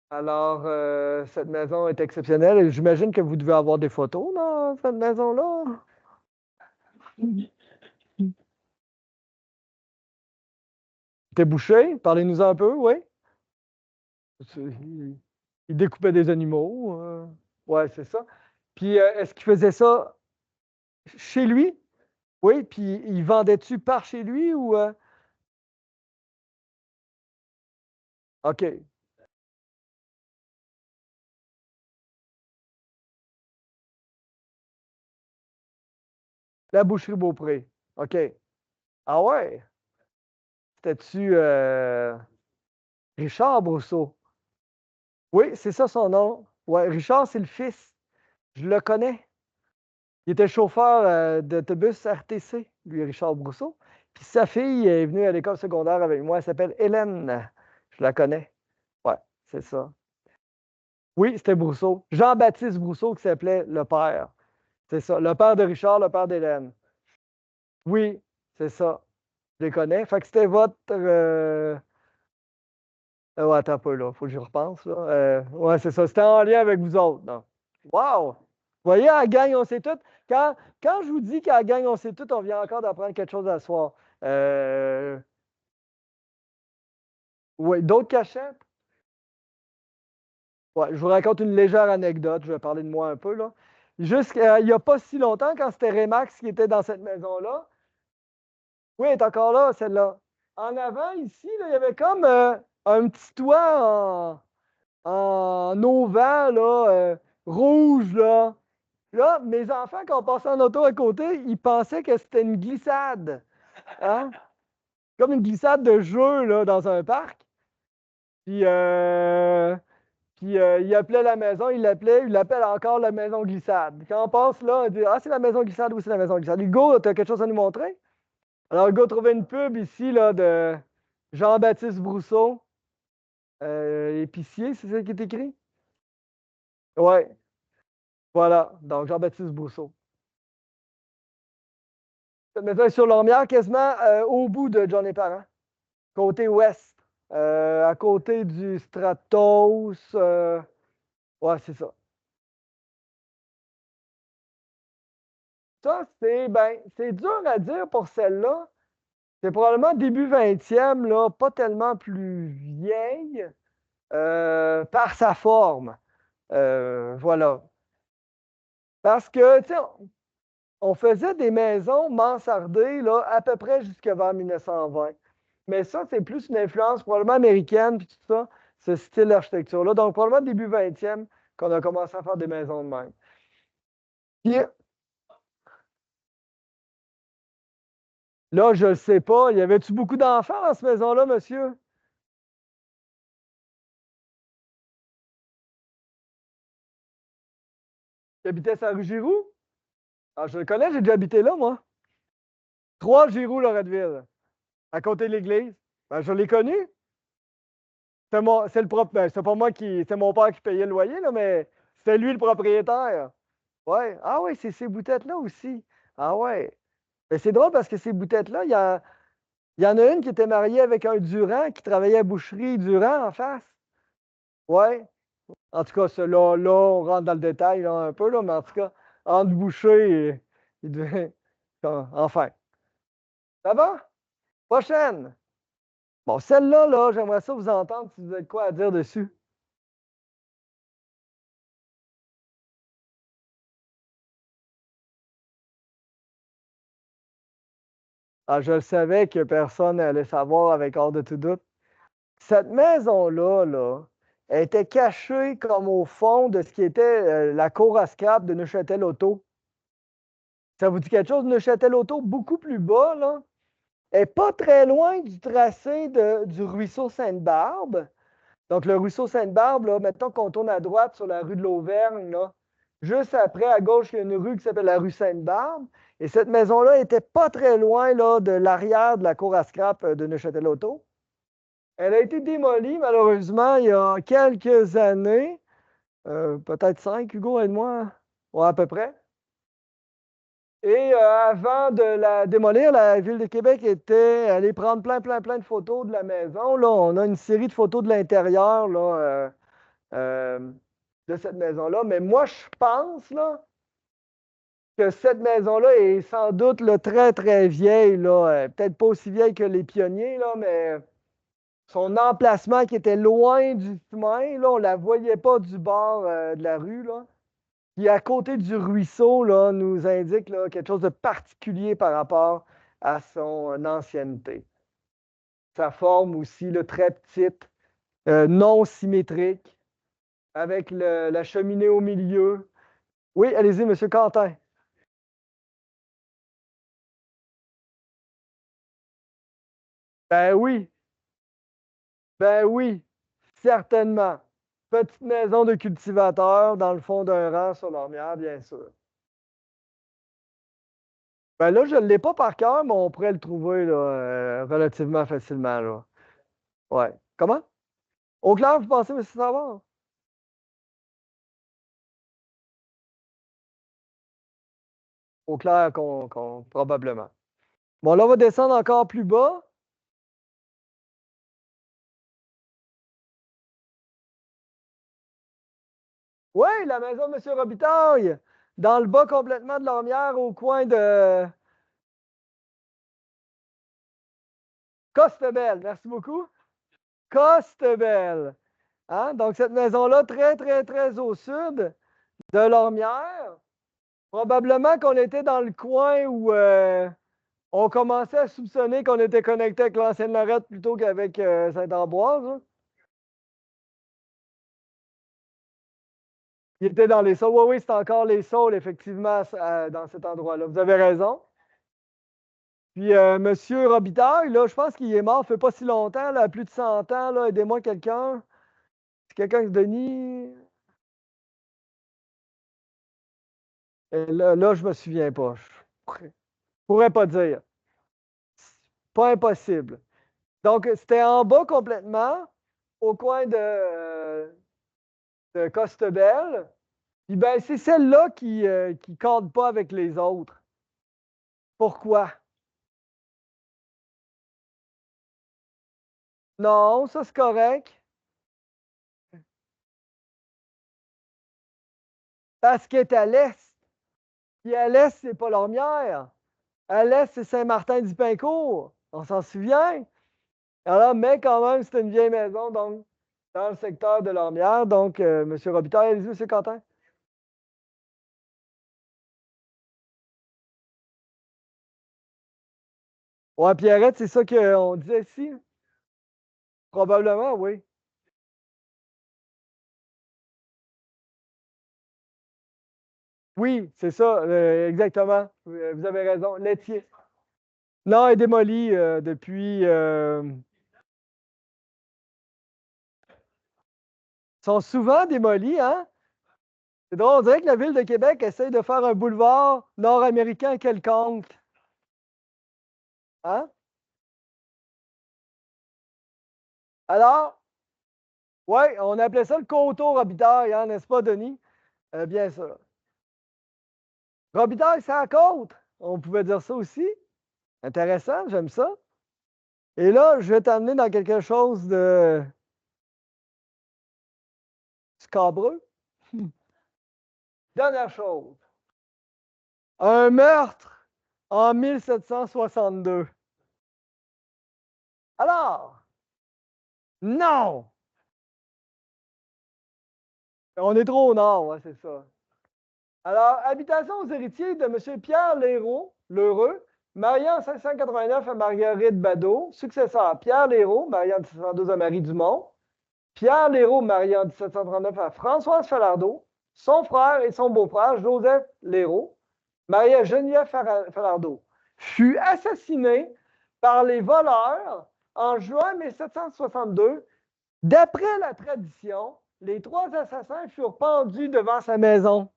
Alors, cette maison est exceptionnelle et j'imagine que vous devez avoir des photos dans cette maison-là. C'était bouché, parlez-nous un peu, oui. Il, il découpait des animaux. Ouais, c'est ça. Puis, est-ce qu'il faisait ça chez lui? Oui, puis il vendait-tu par chez lui ou... OK. La boucherie Beaupré. OK. Ah ouais? C'était-tu Richard Brousseau? Oui, c'est ça son nom. Ouais, Richard, c'est le fils. Je le connais. Il était chauffeur d'autobus RTC, lui, Richard Brousseau. Puis sa fille est venue à l'école secondaire avec moi. Elle s'appelle Hélène. Je la connais. Ouais, c'est ça. Oui, c'était Brousseau. Jean-Baptiste Brousseau qui s'appelait le père. C'est ça. Le père de Richard, le père d'Hélène. Oui, c'est ça. Je les connais. Fait que c'était votre. Ouais, attends un peu, là. Faut que j'y repense, là. Ouais, c'est ça. C'était en lien avec vous autres, non? Wow! Vous voyez, à la gang, on sait tout. Quand, quand je vous dis qu'à la gang, on sait tout, on vient encore d'apprendre quelque chose à soir. Oui, d'autres cachettes? Ouais, je vous raconte une légère anecdote. Je vais parler de moi un peu, là. Jusqu'il n'y a pas si longtemps, quand c'était Remax qui était dans cette maison-là. Oui, elle est encore là, celle-là. En avant, ici, là, il y avait comme un petit toit en auvent, là, rouge, là. Là, mes enfants, quand on passait en auto à côté, ils pensaient que c'était une glissade. Hein? Comme une glissade de jeu, là, dans un parc. Puis, il appelait la maison, il l'appelle encore la maison glissade. Quand on passe là, on dit ah, c'est la maison glissade, oui, c'est la maison glissade. Hugo, tu as quelque chose à nous montrer? Alors, Hugo a trouvé une pub ici, là, de Jean-Baptiste Brousseau, épicier, c'est ça qui est écrit? Ouais, voilà. Donc, Jean-Baptiste Brousseau. Cette maison est sur Lormière, quasiment au bout de John et Parent, côté ouest, à côté du Stratos. Ouais, c'est ça. Ça, c'est dur à dire pour celle-là. C'est probablement début 20e, là, pas tellement plus vieille par sa forme. Voilà. Parce que, tu sais, on faisait des maisons mansardées là, à peu près jusqu'à vers 1920. Mais ça, c'est plus une influence probablement américaine, puis tout ça, ce style d'architecture-là. Donc, probablement début 20e qu'on a commencé à faire des maisons de même. Puis, là, je ne sais pas, y avait-tu beaucoup d'enfants dans cette maison-là, monsieur? Qui habitait sur la rue Giroux? Ah, je le connais, j'ai déjà habité là, moi. 3 Giroux, Loretteville, à côté de l'église. Ben, je l'ai connu. C'est le propre. Ben, c'est pas moi qui. C'est mon père qui payait le loyer, là, mais c'était lui le propriétaire. Ouais. Ah oui, c'est ces boutettes-là aussi. Ah ouais. Mais c'est drôle parce que ces boutettes-là, il y en a une qui était mariée avec un Durand qui travaillait à Boucherie Durand en face. Ouais. En tout cas, là, on rentre dans le détail là, un peu, là, mais en tout cas, entre Boucher et. Il devait. Enfin. Ça va? Prochaine. Bon, celle-là, là, j'aimerais ça vous entendre si vous avez quoi à dire dessus. Ah, je le savais que personne n'allait savoir avec hors de tout doute. Cette maison-là, là, elle était cachée comme au fond de ce qui était la cour à scrap de Neuchâtel-Auto. Ça vous dit quelque chose de Neuchâtel-Auto? Beaucoup plus bas, là. Elle n'est pas très loin du tracé du ruisseau Sainte-Barbe. Donc, le ruisseau Sainte-Barbe, là, mettons qu'on tourne à droite sur la rue de l'Auvergne, là. Juste après, à gauche, il y a une rue qui s'appelle la rue Sainte-Barbe. Et cette maison-là n'était pas très loin là, de l'arrière de la cour à scrap de Neuchâtel-Auto. Elle a été démolie, malheureusement, il y a quelques années. Peut-être 5, Hugo, aide-moi. Ouais, à peu près. Et avant de la démolir, la Ville de Québec était allée prendre plein de photos de la maison. Là, on a une série de photos de l'intérieur là, euh, de cette maison-là. Mais moi, je pense là, que cette maison-là est sans doute là, très vieille. Là, peut-être pas aussi vieille que les pionniers, là, mais son emplacement qui était loin du chemin, là, on ne la voyait pas du bord de la rue. Là. Qui, à côté du ruisseau, là, nous indique là, quelque chose de particulier par rapport à son ancienneté. Sa forme aussi, là, très petite, non symétrique, avec la cheminée au milieu. Oui, allez-y, M. Quentin. Ben oui, ben oui, certainement. Petite maison de cultivateur dans le fond d'un rang sur l'ormière, bien sûr. Ben là, je ne l'ai pas par cœur, mais on pourrait le trouver là, relativement facilement. Là. Ouais. Comment? Au clair, vous pensez, M. Savard? Au clair, probablement. Bon, là, on va descendre encore plus bas. Oui, la maison de M. Robitaille, dans le bas complètement de l'ormière, au coin de Costebelle. Merci beaucoup. Costebelle. Hein? Donc, cette maison-là, très, très, très au sud de l'ormière. Probablement qu'on était dans le coin où on commençait à soupçonner qu'on était connecté avec l'ancienne Lorette plutôt qu'avec Saint-Ambroise. Hein. Il était dans les saules. Oui, oui, c'est encore les saules, effectivement, dans cet endroit-là. Vous avez raison. Puis, M. Robitaille, là, je pense qu'il est mort, ça fait pas si longtemps, là, plus de 100 ans. Là, aidez-moi quelqu'un. C'est quelqu'un que Denis. Et là, je me souviens pas. Je pourrais pas dire. Pas impossible. Donc, c'était en bas complètement, au coin de Costebelle. Puis ben, c'est celle-là qui cadre pas avec les autres. Pourquoi? Non, ça c'est correct. Parce qu'elle est à l'est. Puis à l'est, c'est pas l'Ormière. À l'est, c'est Saint-Martin-du-Pincourt. On s'en souvient? Alors, mais quand même, c'est une vieille maison, donc, dans le secteur de l'Ormière. Donc, M. Robitaille, allez-y, M. Quentin. Ouais, Pierrette, c'est ça qu'on disait ici? Probablement, oui. Oui, c'est ça, exactement. Vous avez raison. Laitier. Non, elle est démolie depuis. Sont souvent démolis, hein? C'est drôle, on dirait que la ville de Québec essaye de faire un boulevard nord-américain quelconque. Hein? Alors, oui, on appelait ça le coteau Robitaille, hein, n'est-ce pas, Denis? Bien sûr. Robitaille, c'est à la côte. On pouvait dire ça aussi. Intéressant, j'aime ça. Et là, je vais t'amener dans quelque chose de scabreux. Dernière chose. Un meurtre en 1762. Alors, non! On est trop au nord, ouais, c'est ça. Alors, habitation aux héritiers de M. Pierre Léraud, l'heureux, marié en 1689 à Marguerite Badeau, successeur Pierre Léraud, marié en 1712 à Marie Dumont, Pierre Léraud, marié en 1739 à Françoise Falardeau, son frère et son beau-frère, Joseph Léraud, marié à Geneviève Falardeau, fut assassiné par les voleurs en juin 1762. D'après la tradition, les trois assassins furent pendus devant sa maison.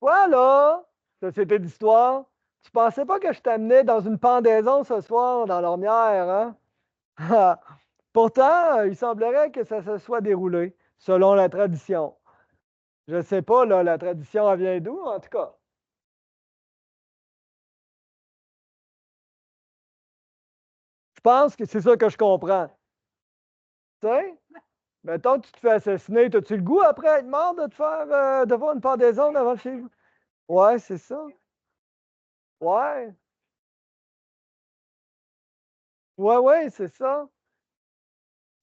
Voilà, société d'histoire. Tu pensais pas que je t'amenais dans une pendaison ce soir dans l'ormière, hein? Pourtant, il semblerait que ça se soit déroulé selon la tradition. Je ne sais pas, là, la tradition, elle vient d'où, en tout cas. Je pense que c'est ça que je comprends. Tu sais, mettons que tu te fais assassiner, as-tu le goût, après être mort, de te faire de voir une pendaison devant chez vous? Ouais, c'est ça. Ouais, ouais, ouais, c'est ça.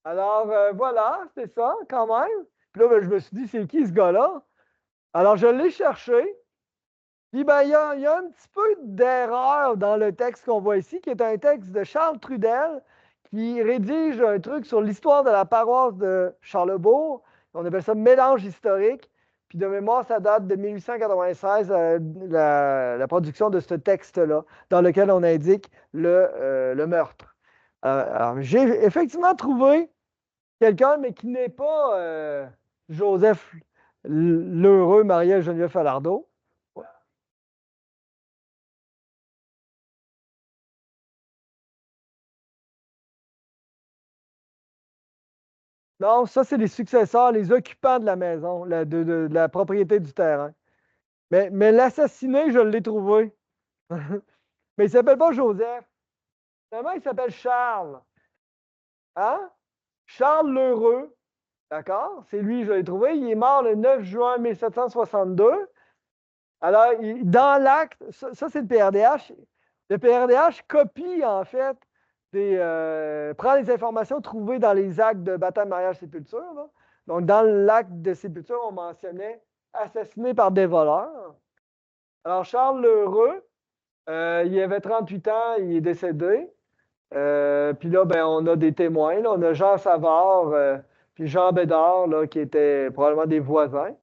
Alors, voilà, c'est ça, quand même. Puis là, ben, je me suis dit, c'est qui ce gars-là? Alors, je l'ai cherché. Puis, ben, il y a un petit peu d'erreur dans le texte qu'on voit ici, qui est un texte de Charles Trudel, qui rédige un truc sur l'histoire de la paroisse de Charlebourg. On appelle ça mélange historique. Puis de mémoire, ça date de 1896, la production de ce texte-là, dans lequel on indique le meurtre. Alors, j'ai effectivement trouvé quelqu'un, mais qui n'est pas Joseph l'heureux marié à Geneviève Falardeau. Non, ça, c'est les successeurs, les occupants de la maison, de la propriété du terrain. Mais l'assassiné, je l'ai trouvé. Mais il ne s'appelle pas Joseph. Finalement, il s'appelle Charles. Hein? Charles Lheureux. D'accord? C'est lui, je l'ai trouvé. Il est mort le 9 juin 1762. Alors, dans l'acte, ça c'est le PRDH. Le PRDH copie, en fait, prend les informations trouvées dans les actes de baptême, mariage, sépulture. Là. Donc, dans l'acte de sépulture, on mentionnait assassiné par des voleurs. Alors, Charles Lheureux, il avait 38 ans, il est décédé. Puis là, ben, on a des témoins. Là. On a Jean Savard, puis Jean Bédard, là, qui étaient probablement des voisins.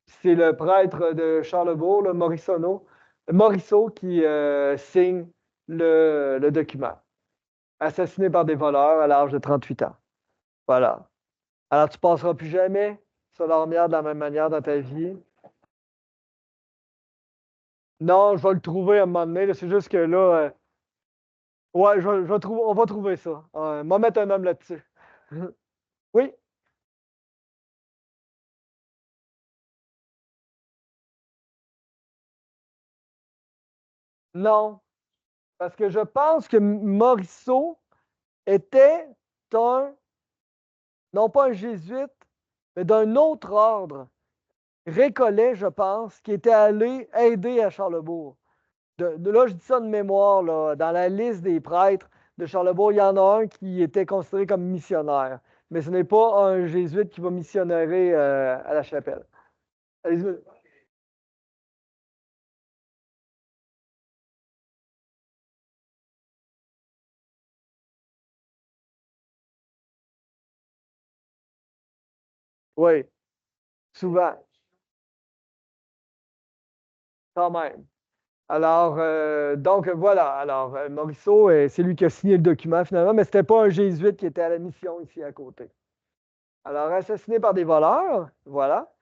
C'est le prêtre de Charlebourg, le Morisseau, qui signe le document. Assassiné par des voleurs à l'âge de 38 ans. Voilà. Alors, tu ne passeras plus jamais sur l'ormière de la même manière dans ta vie. Non, je vais le trouver à un moment donné. Là. C'est juste que là, ouais, on va trouver ça. On va mettre un homme là-dessus. Oui, non. Parce que je pense que Morisseau était un, non pas un jésuite, mais d'un autre ordre. Récollet, je pense, qui était allé aider à Charlebourg. Là, je dis ça de mémoire, là, dans la liste des prêtres de Charlebourg, il y en a un qui était considéré comme missionnaire. Mais ce n'est pas un jésuite qui va missionner à la chapelle. Allez-y. Oui, souvent, quand même. Alors, donc voilà. Alors, Morisseau, c'est lui qui a signé le document finalement, mais ce n'était pas un jésuite qui était à la mission ici à côté. Alors, assassiné par des voleurs, voilà.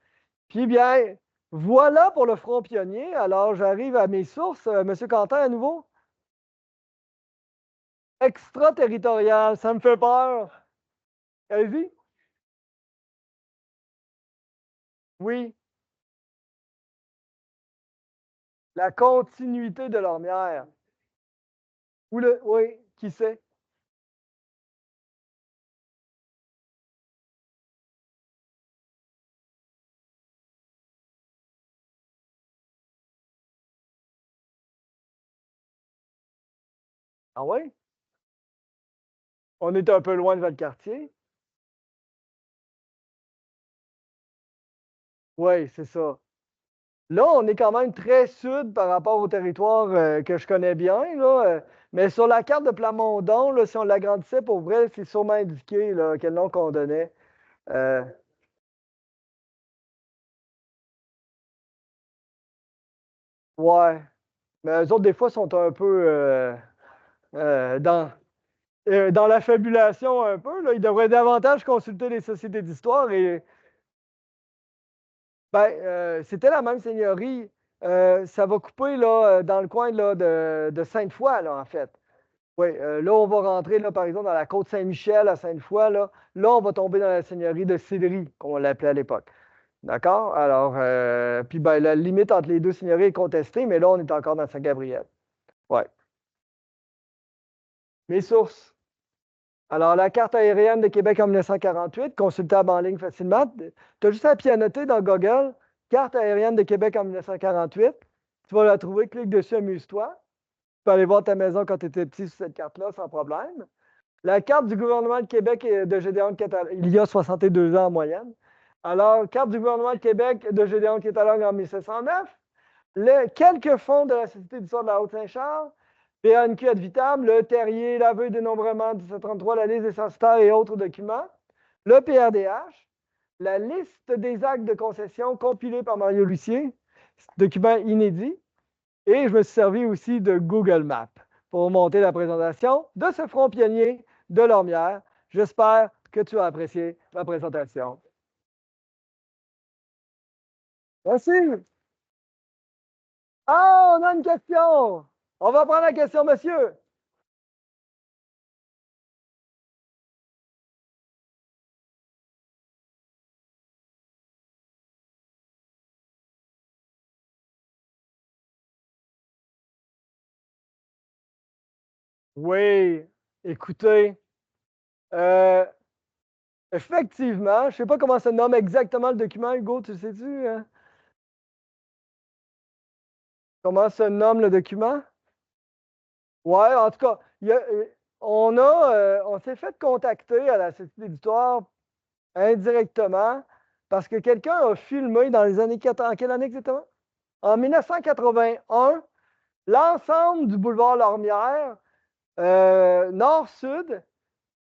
Puis bien, voilà pour le front pionnier. Alors, j'arrive à mes sources. Monsieur Quentin, à nouveau. Extraterritorial, ça me fait peur. Allez-y. Oui, la continuité de l'ormière. Oui, qui sait? Ah oui? On est un peu loin de Valcartier. Oui, c'est ça. Là, on est quand même très sud par rapport au territoire que je connais bien, là, mais sur la carte de Plamondon, là, si on l'agrandissait pour vrai, c'est sûrement indiqué là, quel nom qu'on donnait. Euh, ouais. Mais eux autres, des fois, sont un peu euh, dans, dans la fabulation un peu. Là. Ils devraient davantage consulter les sociétés d'histoire. Et ben, c'était la même seigneurie. Ça va couper là, dans le coin là, de Sainte-Foy, là, en fait. Oui, là, on va rentrer, là, par exemple, dans la côte Saint-Michel à Sainte-Foy. Là, on va tomber dans la seigneurie de Sillery, comme on l'appelait à l'époque. D'accord? Alors, puis ben, la limite entre les deux seigneuries est contestée, mais là, on est encore dans Saint-Gabriel. Oui. Mes sources. Alors, la carte aérienne de Québec en 1948, consultable en ligne facilement. Tu as juste à pianoter dans Google, carte aérienne de Québec en 1948. Tu vas la trouver, clique dessus, amuse-toi. Tu peux aller voir ta maison quand tu étais petit sur cette carte-là, sans problème. La carte du gouvernement de Québec et de Gédéon de Catalogne, il y a 62 ans en moyenne. Alors, carte du gouvernement de Québec de Gédéon de Catalogne en 1709. Quelques fonds de la Société d'histoire de la Haute-Saint-Charles. PNQ ad vitam, le terrier, l'aveu dénombrement 1733, la liste des censitaires et autres documents. Le PRDH. la liste des actes de concession compilés par Mario Lucier, document inédit, et je me suis servi aussi de Google Maps pour monter la présentation de ce front pionnier de Lormière. J'espère que tu as apprécié ma présentation. Merci. Ah, on a une question. On va prendre la question, monsieur. Oui, écoutez, euh, effectivement, je ne sais pas comment se nomme exactement le document, Hugo, tu sais-tu? Hein? Comment se nomme le document? Ouais, en tout cas, on s'est fait contacter à la Société d'éditoire indirectement parce que quelqu'un a filmé dans les années 80. En quelle année exactement? En 1981, l'ensemble du boulevard Lormière, nord-sud,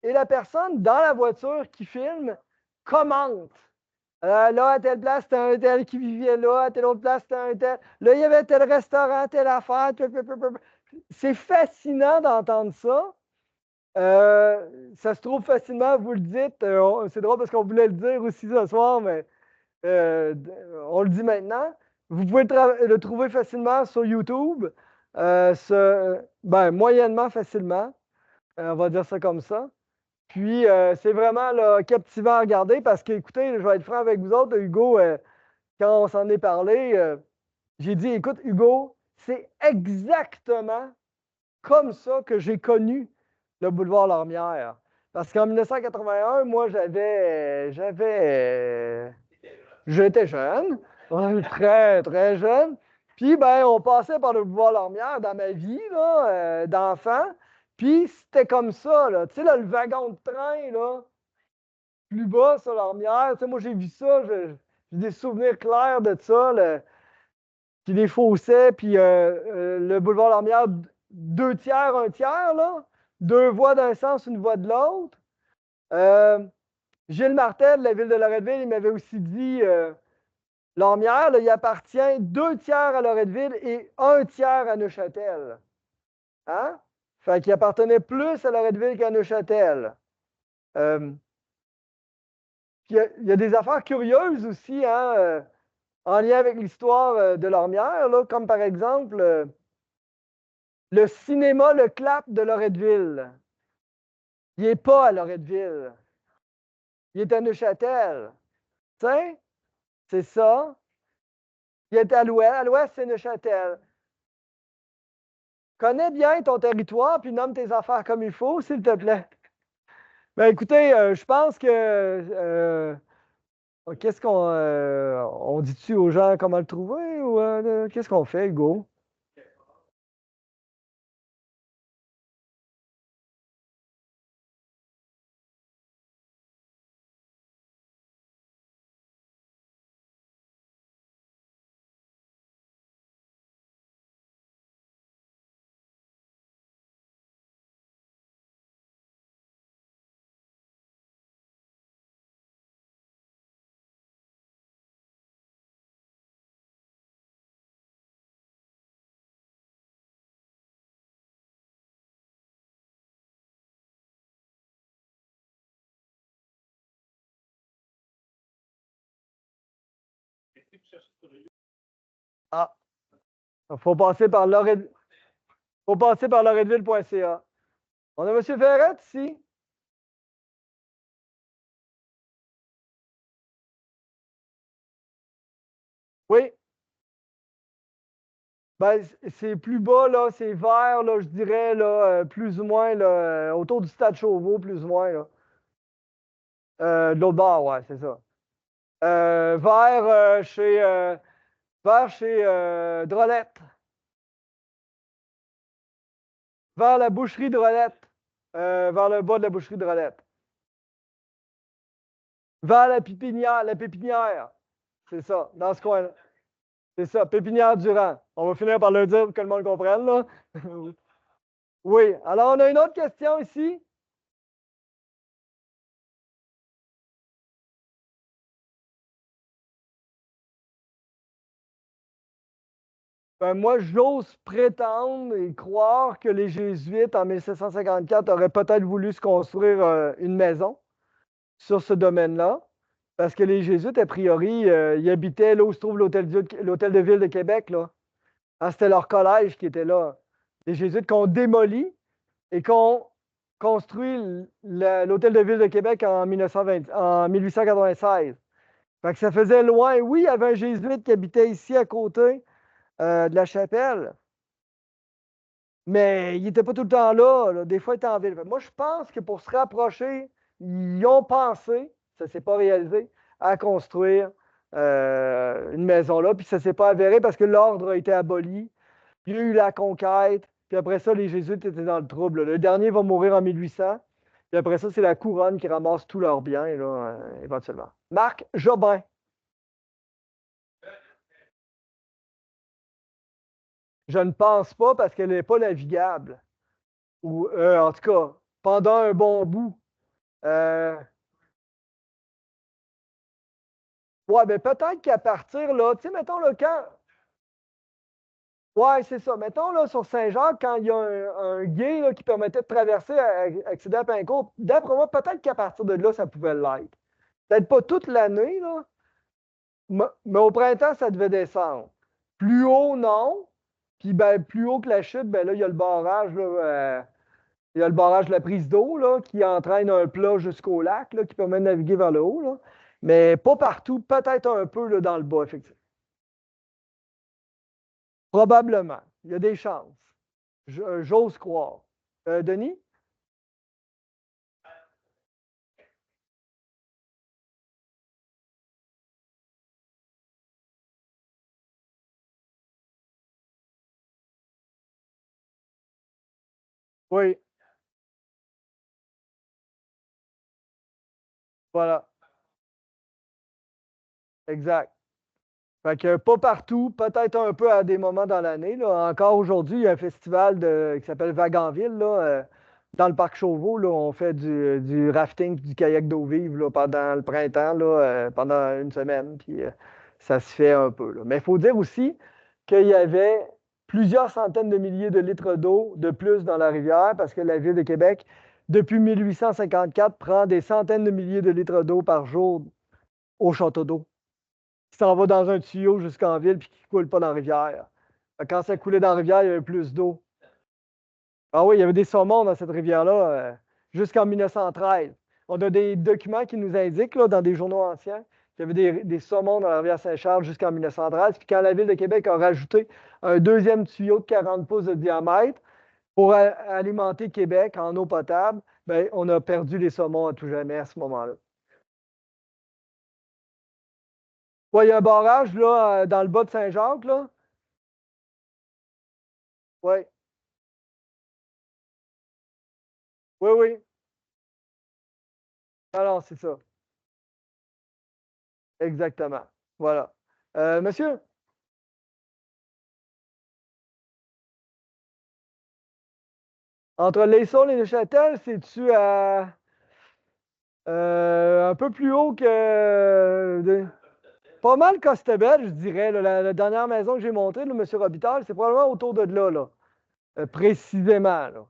et la personne dans la voiture qui filme commente. Là, à telle place, c'était un tel qui vivait là, à telle autre place, c'était un tel. Là, il y avait tel restaurant, telle affaire. C'est fascinant d'entendre ça. Ça se trouve facilement, vous le dites. C'est drôle parce qu'on voulait le dire aussi ce soir, mais euh, on le dit maintenant. Vous pouvez le trouver facilement sur YouTube. Moyennement facilement. On va dire ça comme ça. Puis, c'est vraiment là, captivant à regarder parce que, écoutez, je vais être franc avec vous autres, Hugo, quand on s'en est parlé, j'ai dit, écoute, Hugo, c'est exactement comme ça que j'ai connu le boulevard Lormière. Parce qu'en 1981, moi, j'étais jeune, ouais, très, très jeune. Puis, ben, on passait par le boulevard Lormière dans ma vie, là, d'enfant. Puis, c'était comme ça, là. Tu sais, là, le wagon de train, là, plus bas sur Lormière. Tu sais, moi, j'ai vu ça, j'ai des souvenirs clairs de ça, puis les fossés, puis le boulevard Lormière, deux tiers, un tiers, là. Deux voies d'un sens, une voie de l'autre. Euh, Gilles Martel, de la ville de Loretteville, il m'avait aussi dit Lormière, là, il appartient deux tiers à Loretteville et un tiers à Neuchâtel. Hein? Fait qu'il appartenait plus à Loretteville qu'à Neuchâtel. Euh, il y a des affaires curieuses aussi, hein, en lien avec l'histoire de Lormière, là, comme par exemple le cinéma Le Clap de Loretteville. Il n'est pas à Loretteville. Il est à Neuchâtel. Tu sais? C'est ça. Il est à l'ouest. À l'ouest, c'est Neuchâtel. Connais bien ton territoire, puis nomme tes affaires comme il faut, s'il te plaît. Ben écoutez, je pense que qu'est-ce qu'on on dit-tu aux gens comment le trouver ou qu'est-ce qu'on fait, Hugo? Ah, faut passer par faut passer par loretteville.ca. On a M. Ferret ici. Oui. Ben, c'est plus bas, là, c'est vert, là, je dirais, là, plus ou moins, là, autour du stade Chauveau, plus ou moins, là. De l'autre bord, ouais, c'est ça. Vers chez Drolette, vers la boucherie Drolette, vers le bas de la boucherie Drolette, vers la pépinière, c'est ça, dans ce coin-là. C'est ça, pépinière Durand. On va finir par le dire pour que le monde comprenne, là. Oui, alors on a une autre question ici. Ben, moi, j'ose prétendre et croire que les Jésuites, en 1754, auraient peut-être voulu se construire une maison sur ce domaine-là. Parce que les Jésuites, a priori, ils habitaient là où se trouve l'hôtel de ville de Québec, là. Ah, c'était leur collège qui était là. Les Jésuites qu'on démolit et qu'on construit l'hôtel de ville de Québec en 1896. Fait que ça faisait loin. Oui, il y avait un jésuite qui habitait ici à côté de la chapelle, mais il n'était pas tout le temps là, là. Des fois, il était en ville. Fait que moi, je pense que pour se rapprocher, ils ont pensé, ça ne s'est pas réalisé, à construire une maison là. Puis ça ne s'est pas avéré parce que l'ordre a été aboli. Il y a eu la conquête. Puis après ça, les Jésuites étaient dans le trouble. Le dernier va mourir en 1800. Puis après ça, c'est la couronne qui ramasse tous leurs biens, là, éventuellement. Marc Jobin. Je ne pense pas parce qu'elle n'est pas navigable. Ou en tout cas, pendant un bon bout. Euh, ouais, mais peut-être qu'à partir là, tu sais, mettons là, quand. Ouais, c'est ça. Mettons là, sur Saint-Jacques, quand il y a un gué là, qui permettait de traverser, accéder à Pincourt, d'après moi, peut-être qu'à partir de là, ça pouvait l'être. Peut-être pas toute l'année, là, mais au printemps, ça devait descendre. Plus haut, non. Puis ben, plus haut que la chute, ben là, il y a le barrage, là, il y a le barrage de la prise d'eau là, qui entraîne un plat jusqu'au lac, là, qui permet de naviguer vers le haut. Là. Mais pas partout, peut-être un peu là, dans le bas, effectivement. Probablement. Il y a des chances. J'ose croire. Denis? Oui, voilà. Exact. Fait que pas partout, peut-être un peu à des moments dans l'année. Là. Encore aujourd'hui, il y a un festival qui s'appelle Vaganville, là, dans le parc Chauveau. Là, on fait du rafting, du kayak d'eau vive là, pendant le printemps, là, pendant une semaine. Puis ça se fait un peu. Là. Mais il faut dire aussi qu'il y avait plusieurs centaines de milliers de litres d'eau de plus dans la rivière parce que la ville de Québec, depuis 1854, prend des centaines de milliers de litres d'eau par jour au château d'eau qui s'en va dans un tuyau jusqu'en ville puis qui ne coule pas dans la rivière. Quand ça coulait dans la rivière, il y avait plus d'eau. Ah oui, il y avait des saumons dans cette rivière-là jusqu'en 1913. On a des documents qui nous indiquent, là, dans des journaux anciens, qu'il y avait des saumons dans la rivière Saint-Charles jusqu'en 1913. Puis quand la Ville de Québec a rajouté un deuxième tuyau de 40 pouces de diamètre pour alimenter Québec en eau potable, bien, on a perdu les saumons à tout jamais à ce moment-là. Ouais, il y a un barrage là, dans le bas de Saint-Jacques, là. Oui, oui, oui. Alors, c'est ça. Exactement. Voilà. Monsieur, entre Les Saules et Neuchâtel, c'est-tu un peu plus haut que. Pas mal Costebel, je dirais. Là, la dernière maison que j'ai montée, là, Monsieur Robitaille, c'est probablement autour de là, là, précisément. Là.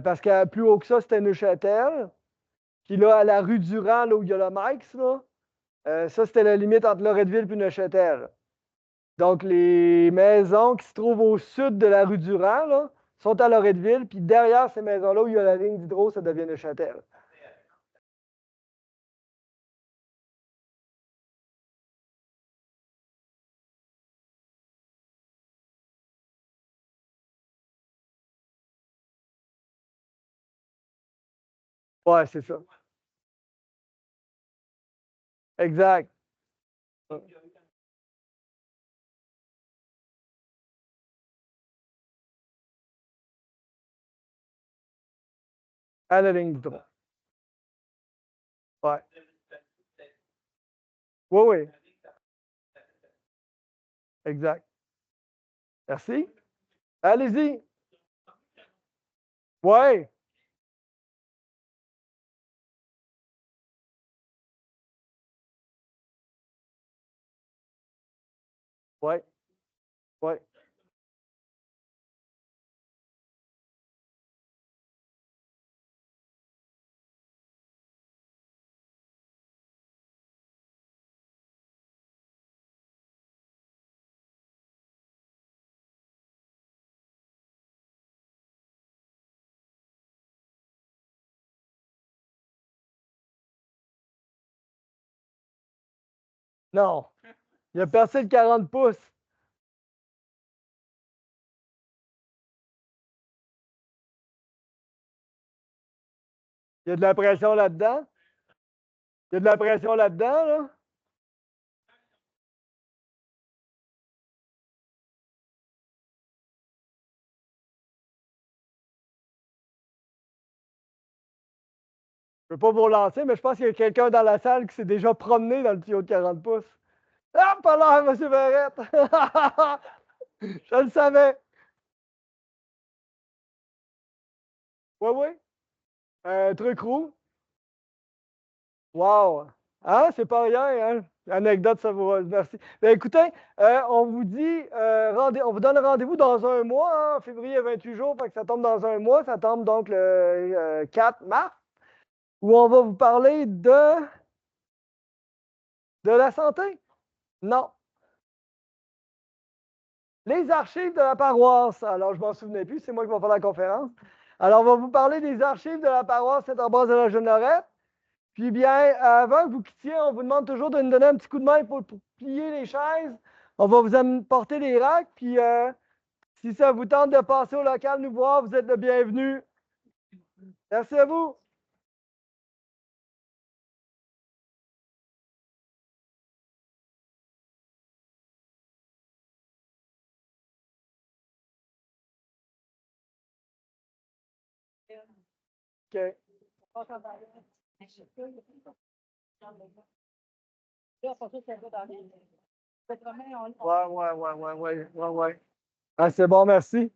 Parce que plus haut que ça, c'était Neuchâtel. Puis là, à la rue Durand, là où il y a le Mike's, là, ça, c'était la limite entre Loretteville et Neuchâtel. Donc, les maisons qui se trouvent au sud de la rue Durand là, sont à Loretteville, puis derrière ces maisons-là où il y a la ligne d'hydro, ça devient Neuchâtel. Ouais, c'est ça. Exact. À la ligne d'hydro. Ouais. Oui, oui. Exact. Merci. Allez-y. Ouais. Ouais. Ouais. Non. Il a percé le 40 pouces. Il y a de la pression là-dedans. Il y a de la pression là-dedans, là. Je ne veux pas vous relancer, mais je pense qu'il y a quelqu'un dans la salle qui s'est déjà promené dans le tuyau de 40 pouces. Ah, pas l'air, M. Verrette! Je le savais. Oui, oui. Un truc roux. Wow! Hein? C'est pas rien, hein? Anecdote savoureuse, merci. Ben, écoutez, on vous dit, on vous donne rendez-vous dans un mois, hein, février 28 jours, fait que ça tombe dans un mois, ça tombe donc le 4 mars, où on va vous parler de la santé. Non, les archives de la paroisse. Alors, je m'en souvenais plus, c'est moi qui vais faire la conférence. Alors, on va vous parler des archives de la paroisse Saint-Ambroise de la Jeûnerette. Puis bien, avant que vous quittiez, on vous demande toujours de nous donner un petit coup de main pour plier les chaises. On va vous apporter les racks. Puis si ça vous tente de passer au local nous voir, vous êtes le bienvenu. Merci à vous. OK. Ouais. Ah, c'est bon, merci.